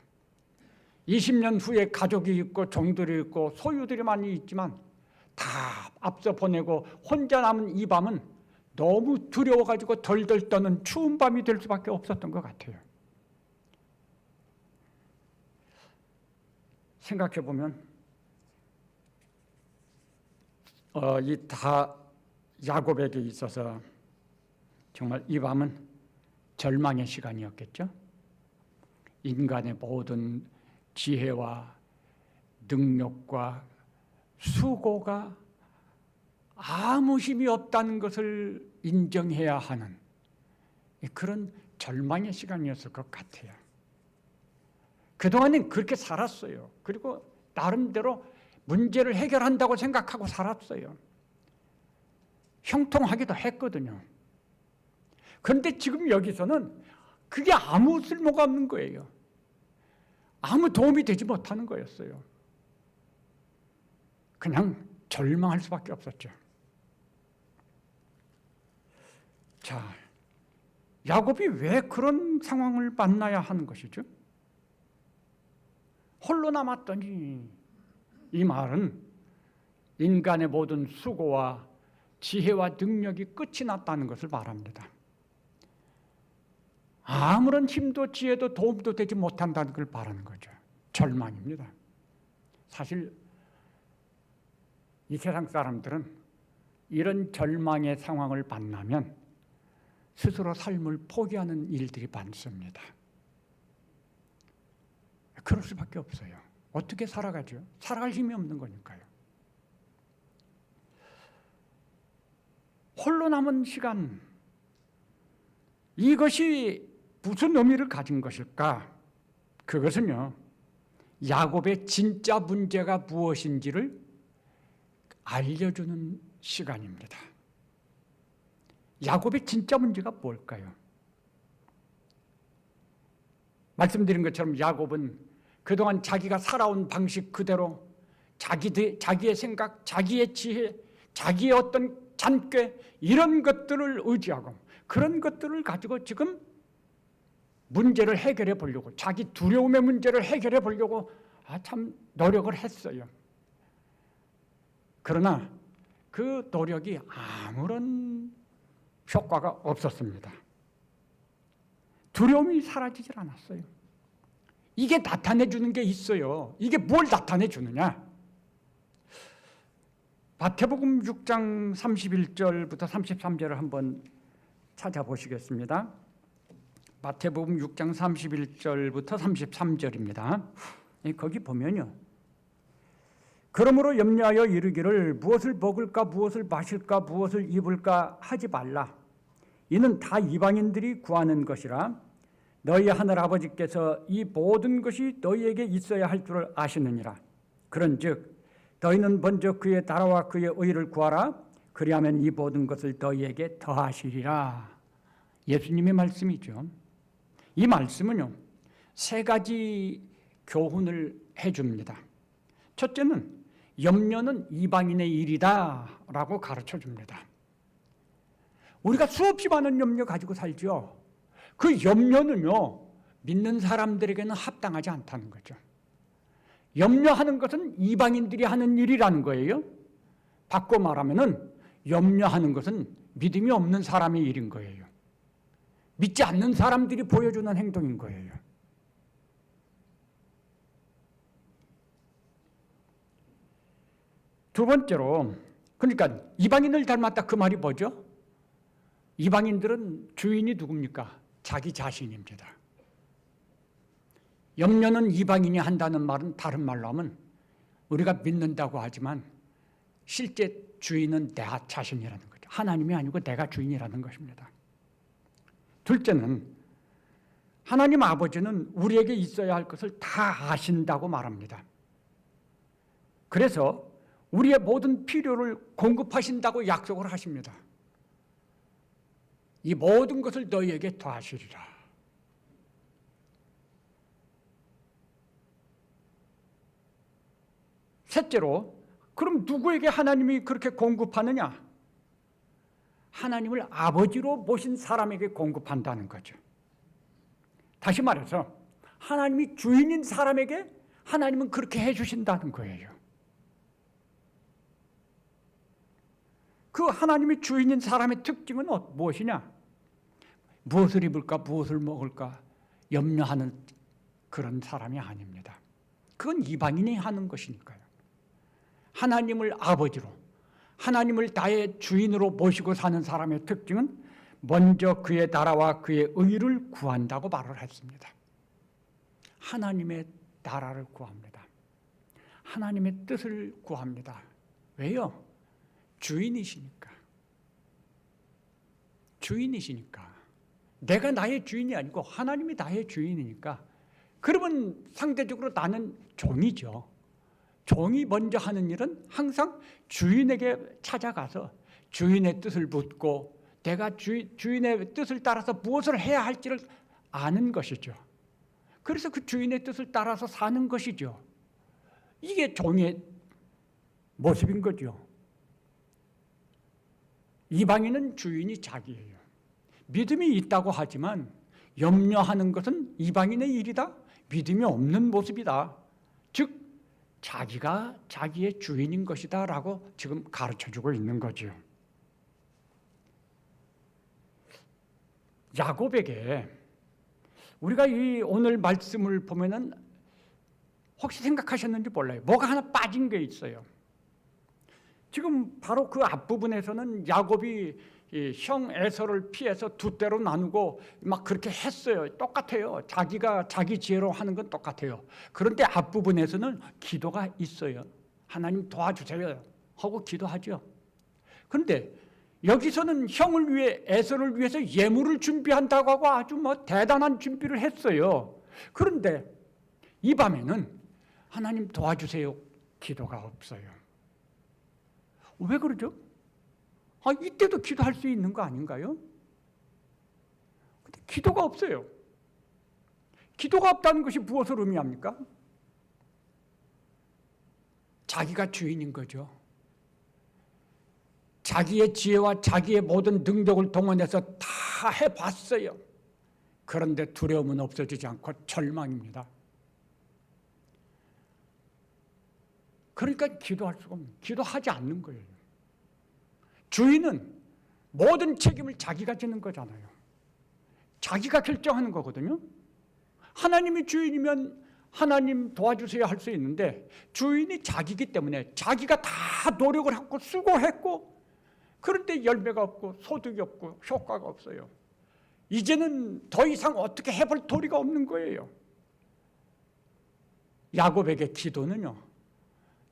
20년 후에 가족이 있고 종들이 있고 소유들이 많이 있지만 다 앞서 보내고 혼자 남은 이 밤은 너무 두려워가지고 덜덜 떠는 추운 밤이 될 수밖에 없었던 것 같아요. 생각해보면 이 다 야곱에게 있어서 정말 이 밤은 절망의 시간이었겠죠. 인간의 모든 지혜와 능력과 수고가 아무 힘이 없다는 것을 인정해야 하는 그런 절망의 시간이었을 것 같아요. 그동안은 그렇게 살았어요. 그리고 나름대로 문제를 해결한다고 생각하고 살았어요. 형통하기도 했거든요. 그런데 지금 여기서는 그게 아무 쓸모가 없는 거예요. 아무 도움이 되지 못하는 거였어요. 그냥 절망할 수밖에 없었죠. 자, 야곱이 왜 그런 상황을 만나야 하는 것이죠? 홀로 남았더니 이 말은 인간의 모든 수고와 지혜와 능력이 끝이 났다는 것을 말합니다. 아무런 힘도 지혜도 도움도 되지 못한다는 걸 말하는 거죠. 절망입니다. 사실 이 세상 사람들은 이런 절망의 상황을 만나면 스스로 삶을 포기하는 일들이 많습니다. 그럴 수밖에 없어요. 어떻게 살아가죠? 살아갈 힘이 없는 거니까요. 홀로 남은 시간, 이것이 무슨 의미를 가진 것일까? 그것은요, 야곱의 진짜 문제가 무엇인지를 알려주는 시간입니다. 야곱의 진짜 문제가 뭘까요? 말씀드린 것처럼 야곱은 그동안 자기가 살아온 방식 그대로 자기의 생각, 자기의 지혜, 자기의 어떤 잔꾀 이런 것들을 의지하고 그런 것들을 가지고 지금 문제를 해결해 보려고, 자기 두려움의 문제를 해결해 보려고 참 노력을 했어요. 그러나 그 노력이 아무런 효과가 없었습니다. 두려움이 사라지질 않았어요. 이게 나타내 주는 게 있어요. 이게 뭘 나타내 주느냐? 마태복음 6장 31절부터 33절을 한번 찾아보시겠습니다. 마태복음 6장 31절부터 33절입니다. 거기 보면요. 그러므로 염려하여 이르기를 무엇을 먹을까 무엇을 마실까 무엇을 입을까 하지 말라. 이는 다 이방인들이 구하는 것이라. 너희 하늘 아버지께서 이 모든 것이 너희에게 있어야 할 줄을 아시느니라. 그런즉 너희는 먼저 그의 나라와 그의 의를 구하라. 그리하면 이 모든 것을 너희에게 더하시리라. 예수님의 말씀이죠. 이 말씀은요, 세 가지 교훈을 해줍니다. 첫째는 염려는 이방인의 일이다 라고 가르쳐 줍니다. 우리가 수없이 많은 염려 가지고 살죠. 그 염려는요, 믿는 사람들에게는 합당하지 않다는 거죠. 염려하는 것은 이방인들이 하는 일이라는 거예요. 바꿔 말하면은 염려하는 것은 믿음이 없는 사람의 일인 거예요. 믿지 않는 사람들이 보여주는 행동인 거예요. 두 번째로, 그러니까 이방인을 닮았다 그 말이 뭐죠? 이방인들은 주인이 누굽니까? 자기 자신입니다. 염려는 이방인이 한다는 말은 다른 말로 하면 우리가 믿는다고 하지만 실제 주인은 내 자신이라는 거죠. 하나님이 아니고 내가 주인이라는 것입니다. 둘째는 하나님 아버지는 우리에게 있어야 할 것을 다 아신다고 말합니다. 그래서 우리의 모든 필요를 공급하신다고 약속을 하십니다. 이 모든 것을 너희에게 더하시리라. 셋째로, 그럼 누구에게 하나님이 그렇게 공급하느냐? 하나님을 아버지로 모신 사람에게 공급한다는 거죠. 다시 말해서 하나님이 주인인 사람에게 하나님은 그렇게 해주신다는 거예요. 그 하나님이 주인인 사람의 특징은 무엇이냐? 무엇을 입을까, 무엇을 먹을까 염려하는 그런 사람이 아닙니다. 그건 이방인이 하는 것이니까요. 하나님을 아버지로, 하나님을 나의 주인으로 모시고 사는 사람의 특징은 먼저 그의 나라와 그의 의를 구한다고 말을 했습니다. 하나님의 나라를 구합니다. 하나님의 뜻을 구합니다. 왜요? 주인이시니까. 주인이시니까. 내가 나의 주인이 아니고 하나님이 나의 주인이니까. 그러면 상대적으로 나는 종이죠. 종이 먼저 하는 일은 항상 주인에게 찾아가서 주인의 뜻을 묻고 내가 주인의 뜻을 따라서 무엇을 해야 할지를 아는 것이죠. 그래서 그 주인의 뜻을 따라서 사는 것이죠. 이게 종의 모습인 거죠. 이방인은 주인이 자기예요. 믿음이 있다고 하지만 염려하는 것은 이방인의 일이다. 믿음이 없는 모습이다. 즉 자기가 자기의 주인인 것이다 라고 지금 가르쳐주고 있는 거죠. 야곱에게 우리가 이 오늘 말씀을 보면은 혹시 생각하셨는지 몰라요. 뭐가 하나 빠진 게 있어요. 지금 바로 그 앞부분에서는 야곱이 형 에서를 피해서 두 때로 나누고 막 그렇게 했어요. 똑같아요. 자기가 자기 지혜로 하는 건 똑같아요. 그런데 앞부분에서는 기도가 있어요. 하나님 도와주세요 하고 기도하죠. 그런데 여기서는 형을 위해, 에서를 위해서 예물을 준비한다고 하고 아주 뭐 대단한 준비를 했어요. 그런데 이 밤에는 하나님 도와주세요 기도가 없어요. 왜 그러죠? 이때도 기도할 수 있는 거 아닌가요? 근데 기도가 없어요. 기도가 없다는 것이 무엇을 의미합니까? 자기가 주인인 거죠. 자기의 지혜와 자기의 모든 능력을 동원해서 다 해봤어요. 그런데 두려움은 없어지지 않고 절망입니다. 그러니까 기도할 수가 없는, 기도하지 않는 거예요. 주인은 모든 책임을 자기가 지는 거잖아요. 자기가 결정하는 거거든요. 하나님이 주인이면 하나님 도와주세요 할 수 있는데 주인이 자기이기 때문에 자기가 다 노력을 했고 수고했고 그런데 열매가 없고 소득이 없고 효과가 없어요. 이제는 더 이상 어떻게 해볼 도리가 없는 거예요. 야곱에게 기도는요,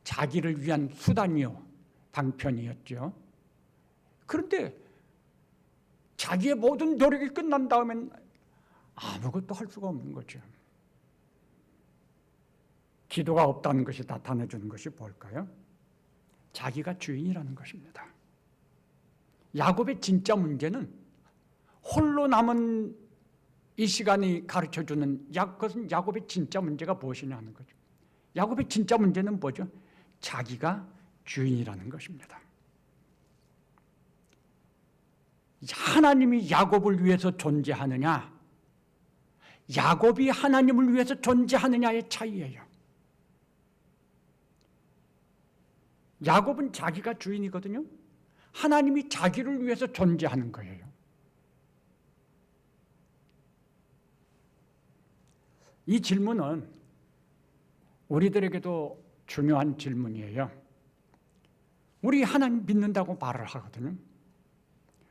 자기를 위한 수단이요, 방편이었죠. 그런데 자기의 모든 노력이 끝난 다음엔 아무것도 할 수가 없는 거죠. 기도가 없다는 것이 나타내 주는 것이 뭘까요? 자기가 주인이라는 것입니다. 야곱의 진짜 문제는 홀로 남은 이 시간이 가르쳐주는 그것은 야곱의 진짜 문제가 무엇이냐 하는 거죠. 야곱의 진짜 문제는 뭐죠? 자기가 주인이라는 것입니다. 하나님이 야곱을 위해서 존재하느냐, 야곱이 하나님을 위해서 존재하느냐의 차이예요. 야곱은 자기가 주인이거든요. 하나님이 자기를 위해서 존재하는 거예요. 이 질문은 우리들에게도 중요한 질문이에요. 우리 하나님 믿는다고 말을 하거든요.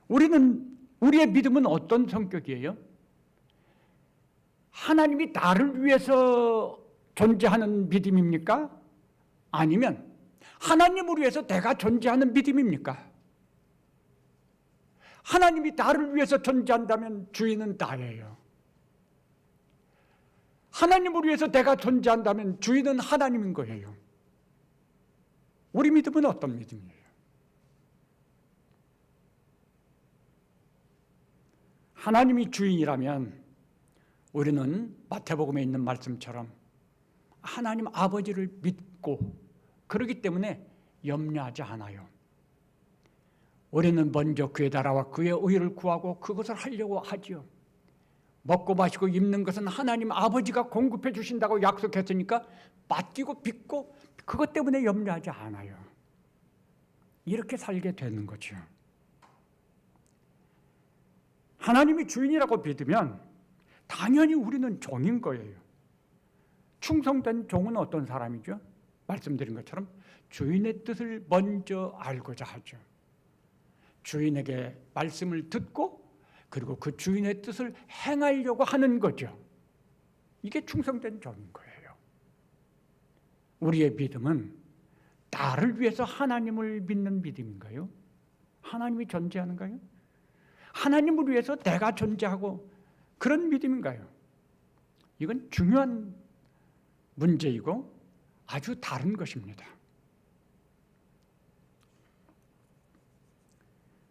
우리의 믿음은 어떤 성격이에요? 하나님이 나를 위해서 존재하는 믿음입니까? 아니면 하나님을 위해서 내가 존재하는 믿음입니까? 하나님이 나를 위해서 존재한다면 주인은 나예요. 하나님을 위해서 내가 존재한다면 주인은 하나님인 거예요. 우리 믿음은 어떤 믿음이에요? 하나님이 주인이라면 우리는 마태복음에 있는 말씀처럼 하나님 아버지를 믿고 그렇기 때문에 염려하지 않아요. 우리는 먼저 그의 나라와 그의 의를 구하고 그것을 하려고 하지요. 먹고 마시고 입는 것은 하나님 아버지가 공급해 주신다고 약속했으니까 맡기고 빚고 그것 때문에 염려하지 않아요. 이렇게 살게 되는 거죠. 하나님이 주인이라고 믿으면 당연히 우리는 종인 거예요. 충성된 종은 어떤 사람이죠? 말씀드린 것처럼 주인의 뜻을 먼저 알고자 하죠. 주인에게 말씀을 듣고 그리고 그 주인의 뜻을 행하려고 하는 거죠. 이게 충성된 종인 거예요. 우리의 믿음은 나를 위해서 하나님을 믿는 믿음인가요? 하나님이 존재하는가요? 하나님을 위해서 내가 존재하고 그런 믿음인가요? 이건 중요한 문제이고 아주 다른 것입니다.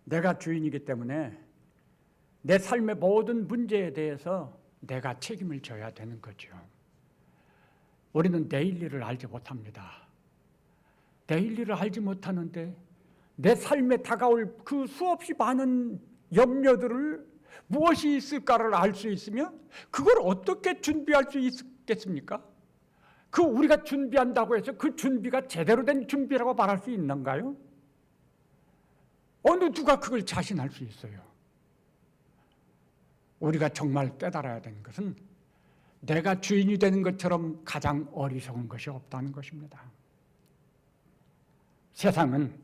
내가 주인이기 때문에 내 삶의 모든 문제에 대해서 내가 책임을 져야 되는 거죠. 우리는 내일 일을 알지 못합니다. 내일 일을 알지 못하는데 내 삶에 다가올 그 수없이 많은 염려들을 무엇이 있을까를 알 수 있으면 그걸 어떻게 준비할 수 있겠습니까? 그 우리가 준비한다고 해서 그 준비가 제대로 된 준비라고 말할 수 있는가요? 어느 누가 그걸 자신할 수 있어요? 우리가 정말 깨달아야 되는 것은 내가 주인이 되는 것처럼 가장 어리석은 것이 없다는 것입니다. 세상은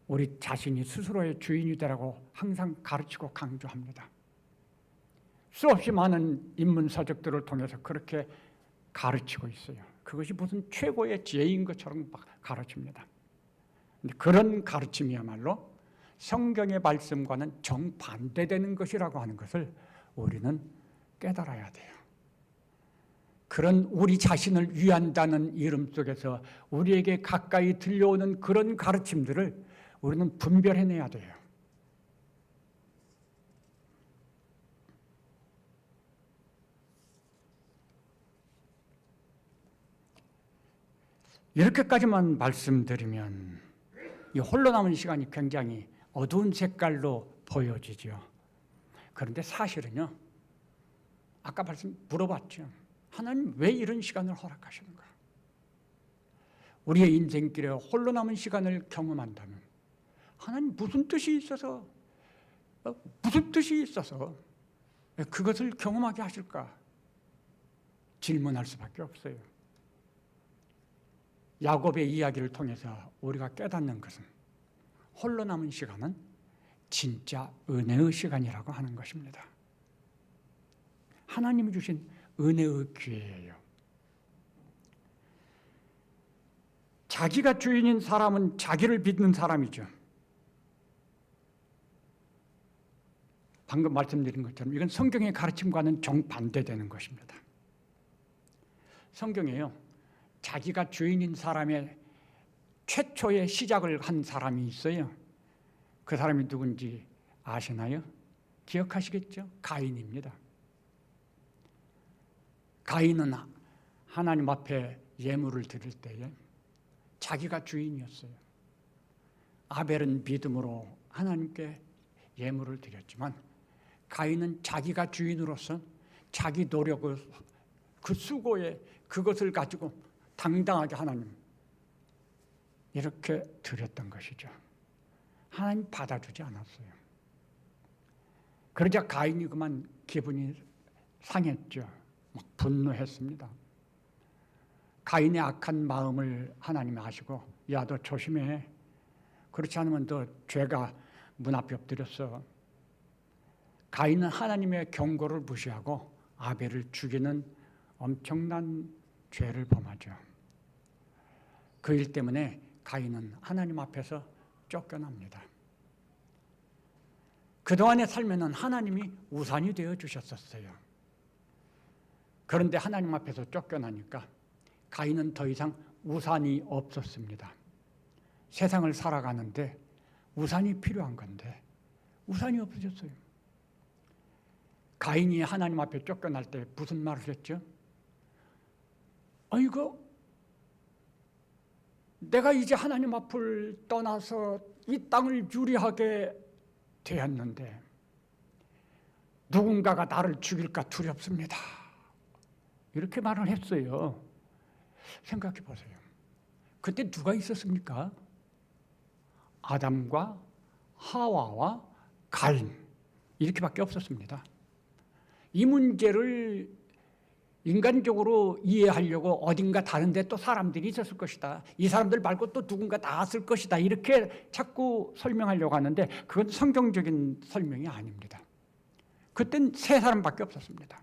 우리 자신이 스스로의 주인이 되라고 항상 가르치고 강조합니다. 수없이 많은 인문서적들을 통해서 그렇게 가르치고 있어요. 그것이 무슨 최고의 지혜인 것처럼 가르칩니다. 근데 그런 가르침이야말로 성경의 말씀과는 정반대되는 것이라고 하는 것을 우리는 깨달아야 돼요. 그런 우리 자신을 위한다는 이름 속에서 우리에게 가까이 들려오는 그런 가르침들을 우리는 분별해내야 돼요. 이렇게까지만 말씀드리면 이 홀로 남은 시간이 굉장히 어두운 색깔로 보여지죠. 그런데 사실은요, 아까 물어봤죠. 하나님 왜 이런 시간을 허락하시는가? 우리의 인생길에 홀로 남은 시간을 경험한다면 하나님 무슨 뜻이 있어서 그것을 경험하게 하실까? 질문할 수밖에 없어요. 야곱의 이야기를 통해서 우리가 깨닫는 것은 홀로 남은 시간은 진짜 은혜의 시간이라고 하는 것입니다. 하나님이 주신 은혜의 기회예요. 자기가 주인인 사람은 자기를 믿는 사람이죠. 방금 말씀드린 것처럼 이건 성경의 가르침과는 정반대되는 것입니다. 성경에요, 자기가 주인인 사람의 최초의 시작을 한 사람이 있어요. 그 사람이 누군지 아시나요? 기억하시겠죠? 가인입니다. 가인은 하나님 앞에 예물을 드릴 때에 자기가 주인이었어요. 아벨은 믿음으로 하나님께 예물을 드렸지만 가인은 자기가 주인으로서 자기 노력을 그 수고에 그것을 가지고 당당하게 하나님 이렇게 드렸던 것이죠. 하나님 받아주지 않았어요. 그러자 가인이 그만 기분이 상했죠. 막 분노했습니다. 가인의 악한 마음을 하나님이 아시고 야, 너 조심해. 그렇지 않으면 너 죄가 문 앞에 엎드렸어. 가인은 하나님의 경고를 무시하고 아벨을 죽이는 엄청난 죄를 범하죠. 그 일 때문에 가인은 하나님 앞에서 쫓겨납니다. 그동안의 삶에는 하나님이 우산이 되어 주셨었어요. 그런데 하나님 앞에서 쫓겨나니까 가인은 더 이상 우산이 없었습니다. 세상을 살아가는데 우산이 필요한 건데 우산이 없어졌어요. 가인이 하나님 앞에 쫓겨날 때 무슨 말을 했죠? 아이고, 내가 이제 하나님 앞을 떠나서 이 땅을 유리하게 되었는데 누군가가 나를 죽일까 두렵습니다. 이렇게 말을 했어요. 생각해 보세요. 그때 누가 있었습니까? 아담과 하와와 가인, 이렇게밖에 없었습니다. 이 문제를 인간적으로 이해하려고 어딘가 다른 데 또 사람들이 있었을 것이다. 이 사람들 말고 또 누군가 나왔을 것이다. 이렇게 자꾸 설명하려고 하는데 그건 성경적인 설명이 아닙니다. 그땐 세 사람밖에 없었습니다.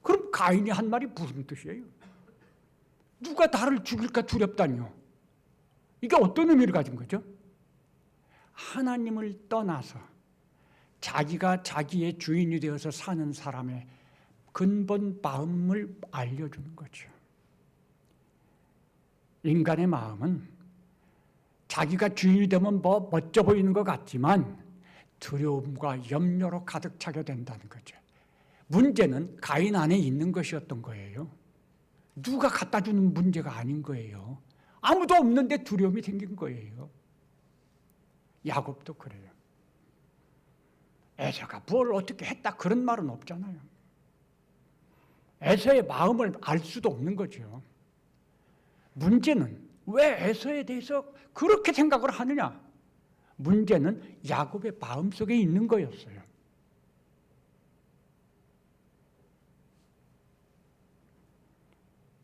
그럼 가인이 한 말이 무슨 뜻이에요? 누가 나를 죽일까 두렵다니요. 이게 어떤 의미를 가진 거죠? 하나님을 떠나서 자기가 자기의 주인이 되어서 사는 사람의 근본 마음을 알려주는 거죠. 인간의 마음은 자기가 주인이 되면 뭐 멋져 보이는 것 같지만 두려움과 염려로 가득 차게 된다는 거죠. 문제는 가인 안에 있는 것이었던 거예요. 누가 갖다 주는 문제가 아닌 거예요. 아무도 없는데 두려움이 생긴 거예요. 야곱도 그래요. 에서가 뭘 어떻게 했다 그런 말은 없잖아요. 에서의 마음을 알 수도 없는 거죠. 문제는 왜 에서에 대해서 그렇게 생각을 하느냐? 문제는 야곱의 마음속에 있는 거였어요.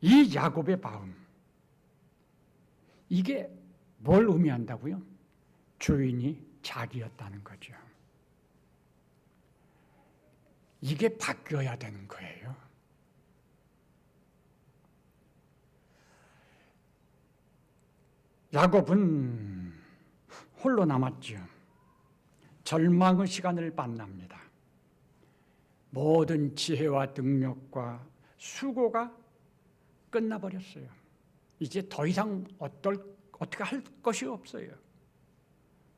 이 야곱의 마음, 이게 뭘 의미한다고요? 주인이 자기였다는 거죠. 이게 바뀌어야 되는 거예요. 야곱은 홀로 남았죠. 절망의 시간을 만납니다. 모든 지혜와 능력과 수고가 끝나버렸어요. 이제 더 이상 어떻게 할 것이 없어요.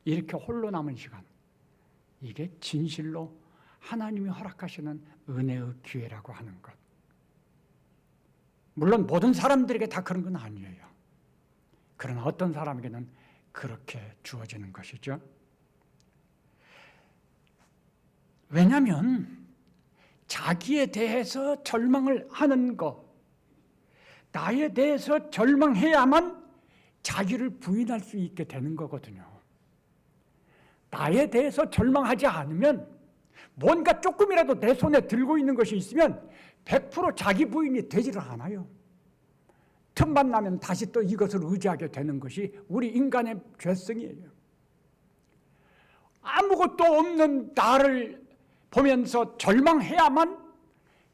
이렇게 홀로 남은 시간, 이게 진실로 하나님이 허락하시는 은혜의 기회라고 하는 것. 물론 모든 사람들에게 다 그런 건 아니에요. 그러나 어떤 사람에게는 그렇게 주어지는 것이죠. 왜냐하면 자기에 대해서 절망을 하는 것, 나에 대해서 절망해야만 자기를 부인할 수 있게 되는 거거든요. 나에 대해서 절망하지 않으면 뭔가 조금이라도 내 손에 들고 있는 것이 있으면 100% 자기 부인이 되지를 않아요. 틈만 나면 다시 또 이것을 의지하게 되는 것이 우리 인간의 죄성이에요. 아무것도 없는 나를 보면서 절망해야만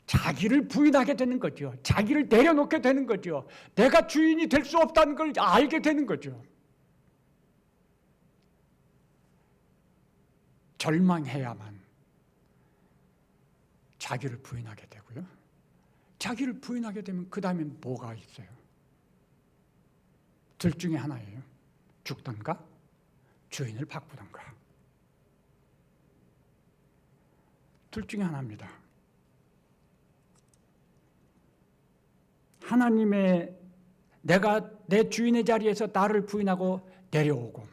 자기를 부인하게 되는 거죠. 자기를 내려놓게 되는 거죠. 내가 주인이 될 수 없다는 걸 알게 되는 거죠. 절망해야만 자기를 부인하게 되고요. 자기를 부인하게 되면 그 다음에 뭐가 있어요? 둘 중에 하나예요. 죽던가 주인을 바꾸던가. 둘 중에 하나입니다. 하나님의 내가 내 주인의 자리에서 나를 부인하고 내려오고,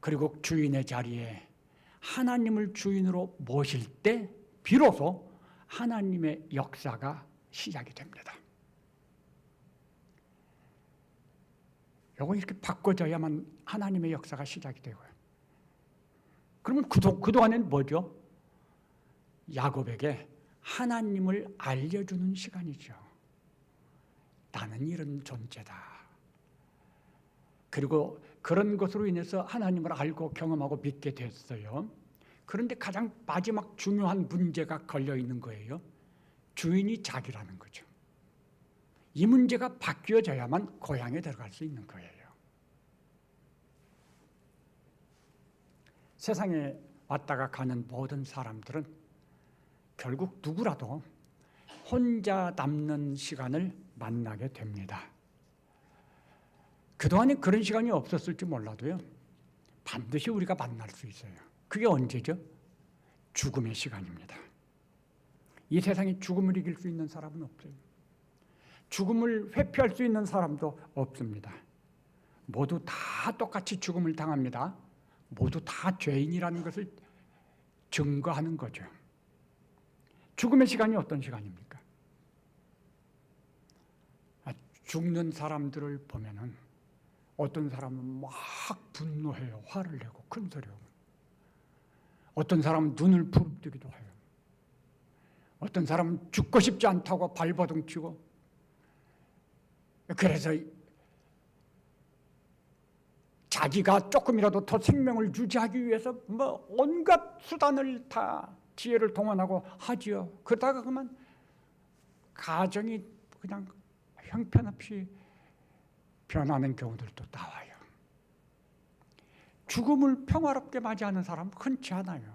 그리고 주인의 자리에 하나님을 주인으로 모실 때 비로소 하나님의 역사가 시작이 됩니다. 이거 이렇게 바꿔져야만 하나님의 역사가 시작이 되고요. 그러면 그동안엔 뭐죠? 야곱에게 하나님을 알려주는 시간이죠. 나는 이런 존재다. 그리고 그런 것으로 인해서 하나님을 알고 경험하고 믿게 됐어요. 그런데 가장 마지막 중요한 문제가 걸려 있는 거예요. 주인이 자기라는 거죠. 이 문제가 바뀌어져야만 고향에 들어갈 수 있는 거예요. 세상에 왔다가 가는 모든 사람들은 결국 누구라도 혼자 남는 시간을 만나게 됩니다. 그동안에 그런 시간이 없었을지 몰라도요, 반드시 우리가 만날 수 있어요. 그게 언제죠? 죽음의 시간입니다. 이 세상에 죽음을 이길 수 있는 사람은 없어요. 죽음을 회피할 수 있는 사람도 없습니다. 모두 다 똑같이 죽음을 당합니다. 모두 다 죄인이라는 것을 증거하는 거죠. 죽음의 시간이 어떤 시간입니까? 죽는 사람들을 보면은 어떤 사람은 막 분노해요. 화를 내고 큰 소리하고. 어떤 사람은 눈을 부릅뜨기도 해요. 어떤 사람은 죽고 싶지 않다고 발버둥 치고. 그래서 자기가 조금이라도 더 생명을 유지하기 위해서 뭐 온갖 수단을 다 지혜를 동원하고 하지요. 그러다가 그만 가정이 그냥 형편없이 변하는 경우들도 나와요. 죽음을 평화롭게 맞이하는 사람은 흔치 않아요.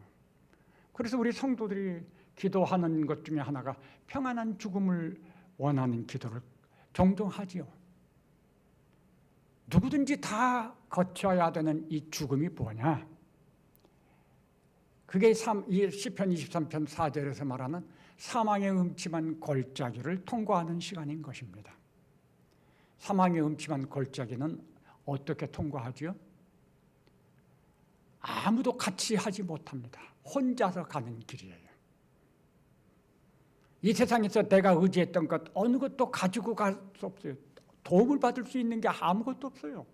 그래서 우리 성도들이 기도하는 것 중에 하나가 평안한 죽음을 원하는 기도를 종종 하지요. 누구든지 다 거쳐야 되는 이 죽음이 뭐냐? 그게 이 시편 23편 4절에서 말하는 사망의 음침한 골짜기를 통과하는 시간인 것입니다. 사망의 음침한 골짜기는 어떻게 통과하지요? 아무도 같이 하지 못합니다. 혼자서 가는 길이에요. 이 세상에서 내가 의지했던 것 어느 것도 가지고 갈 수 없어요. 도움을 받을 수 있는 게 아무것도 없어요.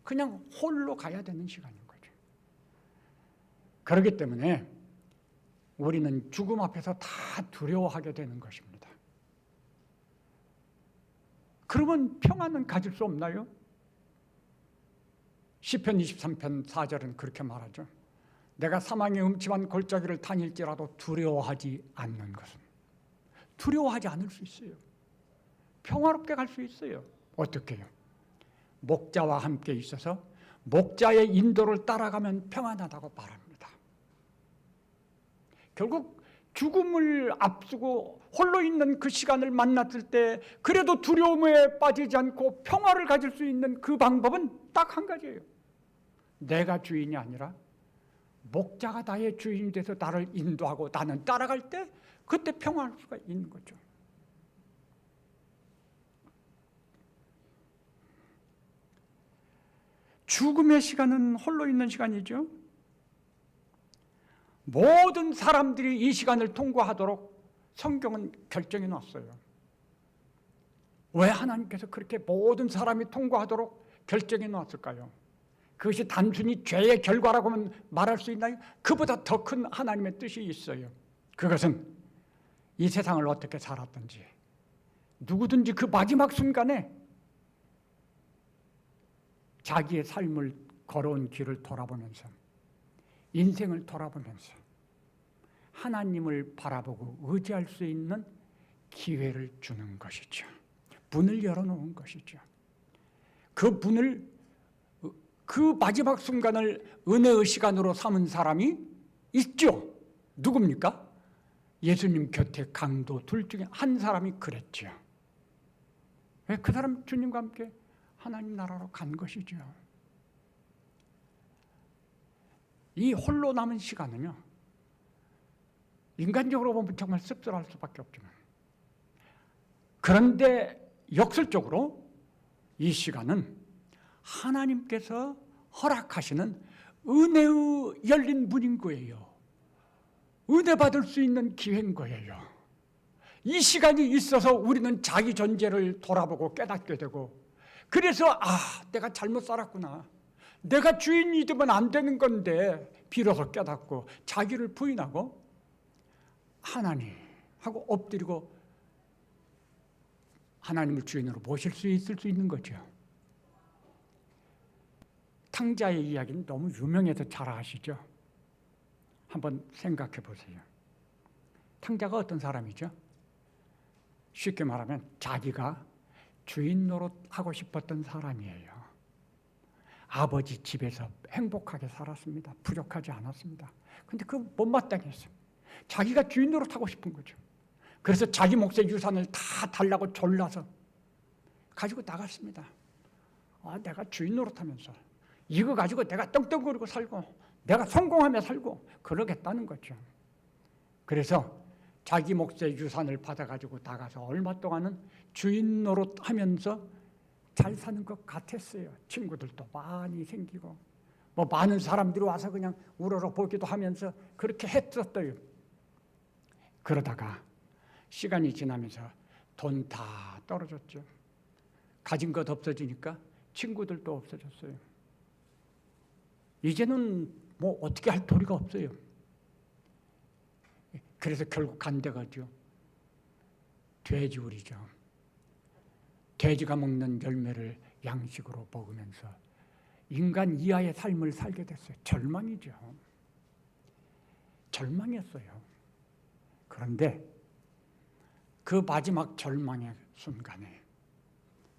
그냥 홀로 가야 되는 시간인 거죠. 그렇기 때문에 우리는 죽음 앞에서 다 두려워하게 되는 것입니다. 그러면 평안은 가질 수 없나요? 시편 23편 4절은 그렇게 말하죠. 내가 사망의 음침한 골짜기를 다닐지라도 두려워하지 않는 것은. 두려워하지 않을 수 있어요. 평화롭게 갈 수 있어요. 어떻게 해요? 목자와 함께 있어서 목자의 인도를 따라가면 평안하다고 말합니다. 결국 죽음을 앞두고 홀로 있는 그 시간을 만났을 때 그래도 두려움에 빠지지 않고 평화를 가질 수 있는 그 방법은 딱 한 가지예요. 내가 주인이 아니라 목자가 나의 주인이 돼서 나를 인도하고 나는 따라갈 때 그때 평화할 수가 있는 거죠. 죽음의 시간은 홀로 있는 시간이죠. 모든 사람들이 이 시간을 통과하도록 성경은 결정해 놨어요. 왜 하나님께서 그렇게 모든 사람이 통과하도록 결정해 놨을까요? 그것이 단순히 죄의 결과라고만 말할 수 있나요? 그보다 더 큰 하나님의 뜻이 있어요. 그것은 이 세상을 어떻게 살았든지 누구든지 그 마지막 순간에 자기의 삶을 걸어온 길을 돌아보면서 인생을 돌아보면서 하나님을 바라보고 의지할 수 있는 기회를 주는 것이죠. 문을 열어놓은 것이죠. 그 문을 그 마지막 순간을 은혜의 시간으로 삼은 사람이 있죠. 누굽니까? 예수님 곁에 강도 둘 중에 한 사람이 그랬죠. 그 사람 주님과 함께 하나님 나라로 간 것이죠. 이 홀로 남은 시간은요, 인간적으로 보면 정말 씁쓸할 수밖에 없지만, 그런데 역설적으로 이 시간은 하나님께서 허락하시는 은혜의 열린 문인 거예요. 은혜 받을 수 있는 기회인 거예요. 이 시간이 있어서 우리는 자기 존재를 돌아보고 깨닫게 되고, 그래서 내가 잘못 살았구나. 내가 주인이 되면 안 되는 건데 비로소 깨닫고 자기를 부인하고 하나님 하고 엎드리고 하나님을 주인으로 모실 수 있을 수 있는 거죠. 탕자의 이야기는 너무 유명해서 잘 아시죠? 한번 생각해 보세요. 탕자가 어떤 사람이죠? 쉽게 말하면 자기가 주인 노릇하고 싶었던 사람이에요. 아버지 집에서 행복하게 살았습니다. 부족하지 않았습니다. 근데 그거 못마땅했어요. 자기가 주인 노릇하고 싶은 거죠. 그래서 자기 몫의 유산을 다 달라고 졸라서 가지고 나갔습니다. 내가 주인 노릇하면서 이거 가지고 내가 떵떵거리고 살고 내가 성공하며 살고 그러겠다는 거죠. 그래서 자기 몫의 유산을 받아가지고 나가서 얼마 동안은 주인 노릇하면서 잘 사는 것 같았어요. 친구들도 많이 생기고 뭐 많은 사람들이 와서 그냥 우러러 보기도 하면서 그렇게 했었어요. 그러다가 시간이 지나면서 돈 다 떨어졌죠. 가진 것 없어지니까 친구들도 없어졌어요. 이제는 뭐 어떻게 할 도리가 없어요. 그래서 결국 간 데가죠. 돼지우리죠. 돼지가 먹는 열매를 양식으로 먹으면서 인간 이하의 삶을 살게 됐어요. 절망이죠. 절망이었어요. 그런데 그 마지막 절망의 순간에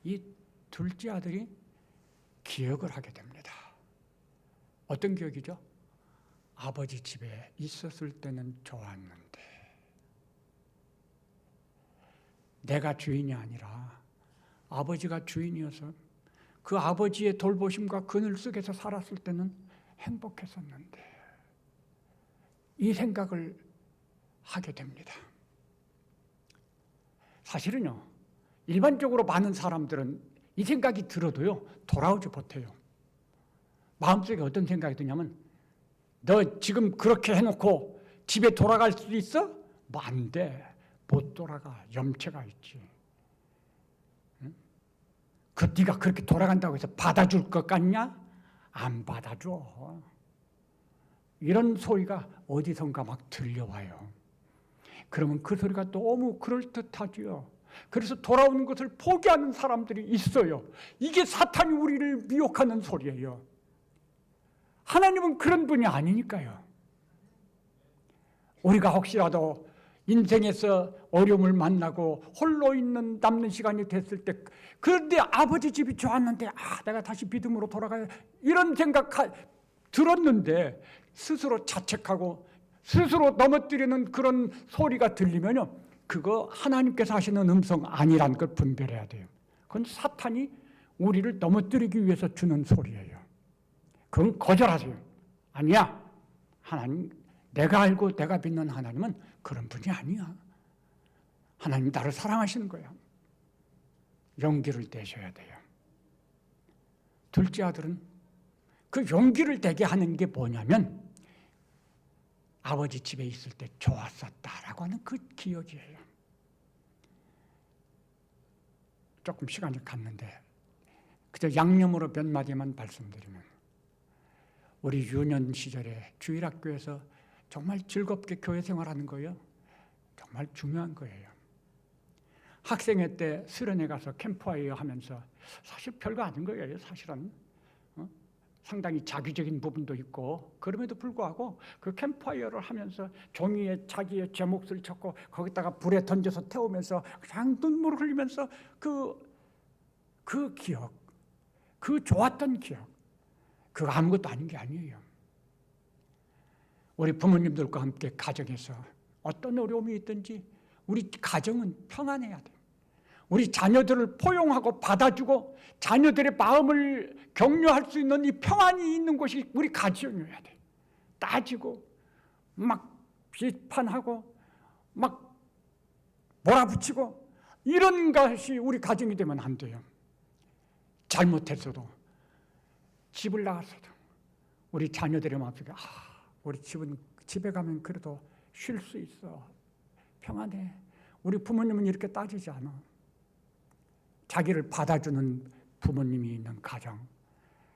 이 둘째 아들이 기억을 하게 됩니다. 어떤 기억이죠? 아버지 집에 있었을 때는 좋았는데 내가 주인이 아니라 아버지가 주인이어서 그 아버지의 돌보심과 그늘 속에서 살았을 때는 행복했었는데 이 생각을 하게 됩니다. 사실은요, 일반적으로 많은 사람들은 이 생각이 들어도요 돌아오지 못해요. 마음속에 어떤 생각이 드냐면 너 지금 그렇게 해놓고 집에 돌아갈 수 있어? 뭐 안 돼. 못 돌아가. 염체가 있지. 응? 그 네가 그렇게 돌아간다고 해서 받아줄 것 같냐? 안 받아줘. 이런 소리가 어디선가 막 들려와요. 그러면 그 소리가 너무 그럴듯하지요. 그래서 돌아오는 것을 포기하는 사람들이 있어요. 이게 사탄이 우리를 미혹하는 소리예요. 하나님은 그런 분이 아니니까요. 우리가 혹시라도 인생에서 어려움을 만나고 홀로 있는 남는 시간이 됐을 때 그런데 아버지 집이 좋았는데 내가 다시 믿음으로 돌아가야 이런 생각 들었는데 스스로 자책하고 스스로 넘어뜨리는 그런 소리가 들리면요 그거 하나님께서 하시는 음성 아니란 걸 분별해야 돼요. 그건 사탄이 우리를 넘어뜨리기 위해서 주는 소리예요. 그건 거절하세요. 아니야. 하나님, 내가 알고 내가 믿는 하나님은 그런 분이 아니야. 하나님 나를 사랑하시는 거야. 용기를 내셔야 돼요. 둘째 아들은 그 용기를 내게 하는 게 뭐냐면 아버지 집에 있을 때 좋았었다라고 하는 그 기억이에요. 조금 시간이 갔는데 그저 양념으로 몇 마디만 말씀드리면 우리 유년 시절에 주일학교에서 정말 즐겁게 교회 생활하는 거예요. 정말 중요한 거예요. 학생회 때 수련회 가서 캠프파이어 하면서 사실 별거 아닌 거예요. 사실은 상당히 자기적인 부분도 있고 그럼에도 불구하고 그 캠프파이어를 하면서 종이에 자기의 제 몫을 쳤고 거기다가 불에 던져서 태우면서 그냥 눈물을 흘리면서 그 기억, 그 좋았던 기억 그거 아무것도 아닌 게 아니에요. 우리 부모님들과 함께 가정에서 어떤 어려움이 있든지 우리 가정은 평안해야 돼요. 우리 자녀들을 포용하고 받아주고 자녀들의 마음을 격려할 수 있는 이 평안이 있는 곳이 우리 가정이어야 돼요. 따지고 막 비판하고 막 몰아붙이고 이런 것이 우리 가정이 되면 안 돼요. 잘못했어도 집을 나가서도 우리 자녀들의 마음속에 우리 집에 가면 그래도 쉴 수 있어. 평안해. 우리 부모님은 이렇게 따지지 않아. 자기를 받아주는 부모님이 있는 가정.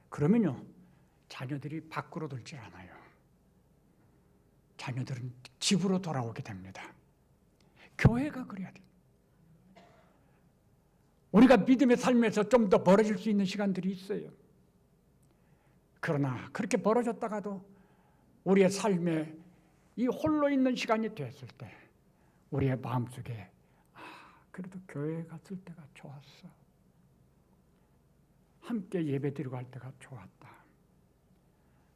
그러면요, 자녀들이 밖으로 돌질 않아요. 자녀들은 집으로 돌아오게 됩니다. 교회가 그래야 돼. 우리가 믿음의 삶에서 좀 더 멀어질 수 있는 시간들이 있어요. 그러나 그렇게 멀어졌다가도 우리의 삶에 이 홀로 있는 시간이 됐을 때 우리의 마음속에 그래도 교회에 갔을 때가 좋았어. 함께 예배드리고 할 때가 좋았다.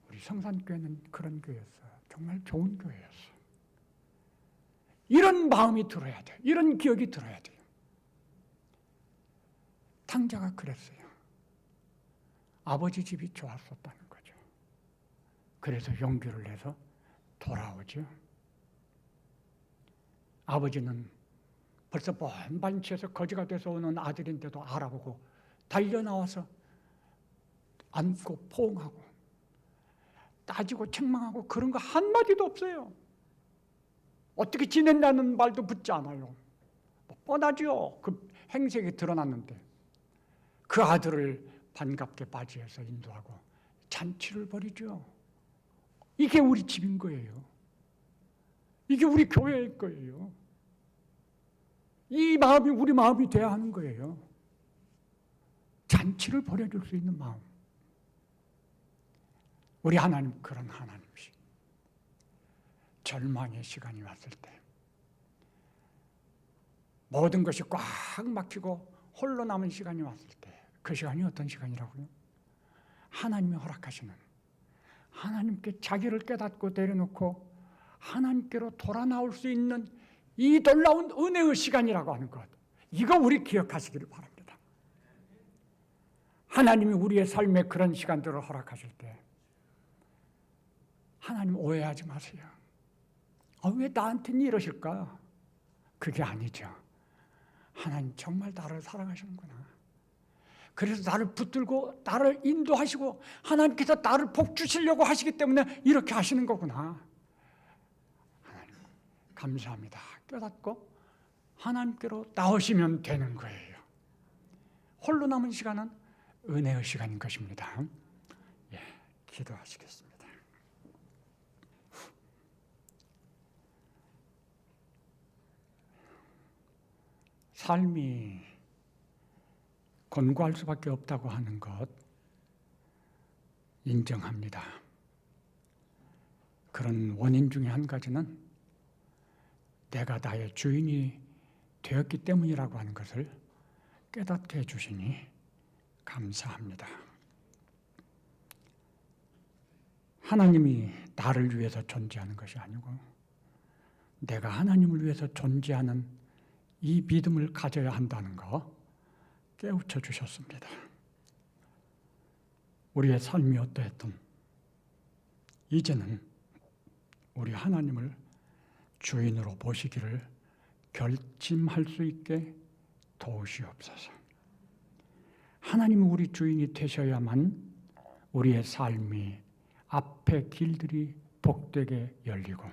우리 성산교회는 그런 교회였어요. 정말 좋은 교회였어. 이런 마음이 들어야 돼요. 이런 기억이 들어야 돼요. 탕자가 그랬어요. 아버지 집이 좋았었다는 거죠. 그래서 용기를 내서 돌아오죠. 아버지는 벌써 번반치에서 거지가 돼서 오는 아들인데도 알아보고 달려나와서 안고 포옹하고 따지고 책망하고 그런 거 한마디도 없어요. 어떻게 지낸다는 말도 붙지 않아요. 뻔하죠. 그 행색이 드러났는데 그 아들을 반갑게 바지에서 인도하고 잔치를 벌이죠. 이게 우리 집인 거예요. 이게 우리 교회일 거예요. 이 마음이 우리 마음이 돼야 하는 거예요. 잔치를 벌여줄 수 있는 마음. 우리 하나님 그런 하나님이시. 절망의 시간이 왔을 때 모든 것이 꽉 막히고 홀로 남은 시간이 왔을 때 그 시간이 어떤 시간이라고요? 하나님이 허락하시는 하나님께 자기를 깨닫고 내려놓고 하나님께로 돌아 나올 수 있는 이 놀라운 은혜의 시간이라고 하는 것, 이거 우리 기억하시기를 바랍니다. 하나님이 우리의 삶에 그런 시간들을 허락하실 때 하나님 오해하지 마세요. 왜 나한테는 이러실까? 그게 아니죠. 하나님 정말 나를 사랑하시는구나. 그래서 나를 붙들고 나를 인도하시고 하나님께서 나를 복 주시려고 하시기 때문에 이렇게 하시는 거구나. 하나님 감사합니다. 깨닫고 하나님께로 나오시면 되는 거예요. 홀로 남은 시간은 은혜의 시간인 것입니다. 기도하시겠습니다. 삶이 권고할 수밖에 없다고 하는 것 인정합니다. 그런 원인 중에 한 가지는 내가 나의 주인이 되었기 때문이라고 하는 것을 깨닫게 해주시니 감사합니다. 하나님이 나를 위해서 존재하는 것이 아니고 내가 하나님을 위해서 존재하는 이 믿음을 가져야 한다는 거 깨우쳐 주셨습니다. 우리의 삶이 어떠했든 이제는 우리 하나님을 주인으로 모시기를 결심할 수 있게 도우시옵소서. 하나님은 우리 주인이 되셔야만 우리의 삶이 앞의 길들이 복되게 열리고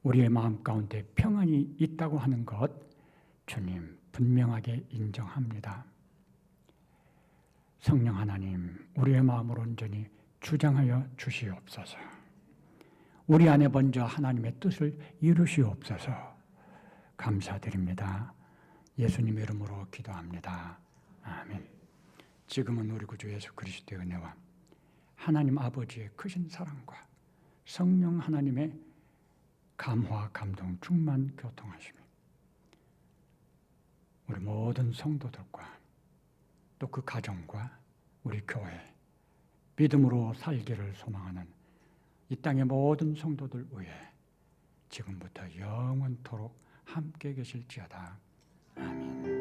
우리의 마음 가운데 평안이 있다고 하는 것 주님 분명하게 인정합니다. 성령 하나님, 우리의 마음을 온전히 주장하여 주시옵소서. 우리 안에 먼저 하나님의 뜻을 이루시옵소서. 감사드립니다. 예수님의 이름으로 기도합니다. 아멘. 지금은 우리 구주 예수 그리스도의 은혜와 하나님 아버지의 크신 사랑과 성령 하나님의 감화, 감동, 충만 교통하시며 우리 모든 성도들과 또 그 가정과 우리 교회 믿음으로 살기를 소망하는 이 땅의 모든 성도들 위해 지금부터 영원토록 함께 계실지어다. 아멘.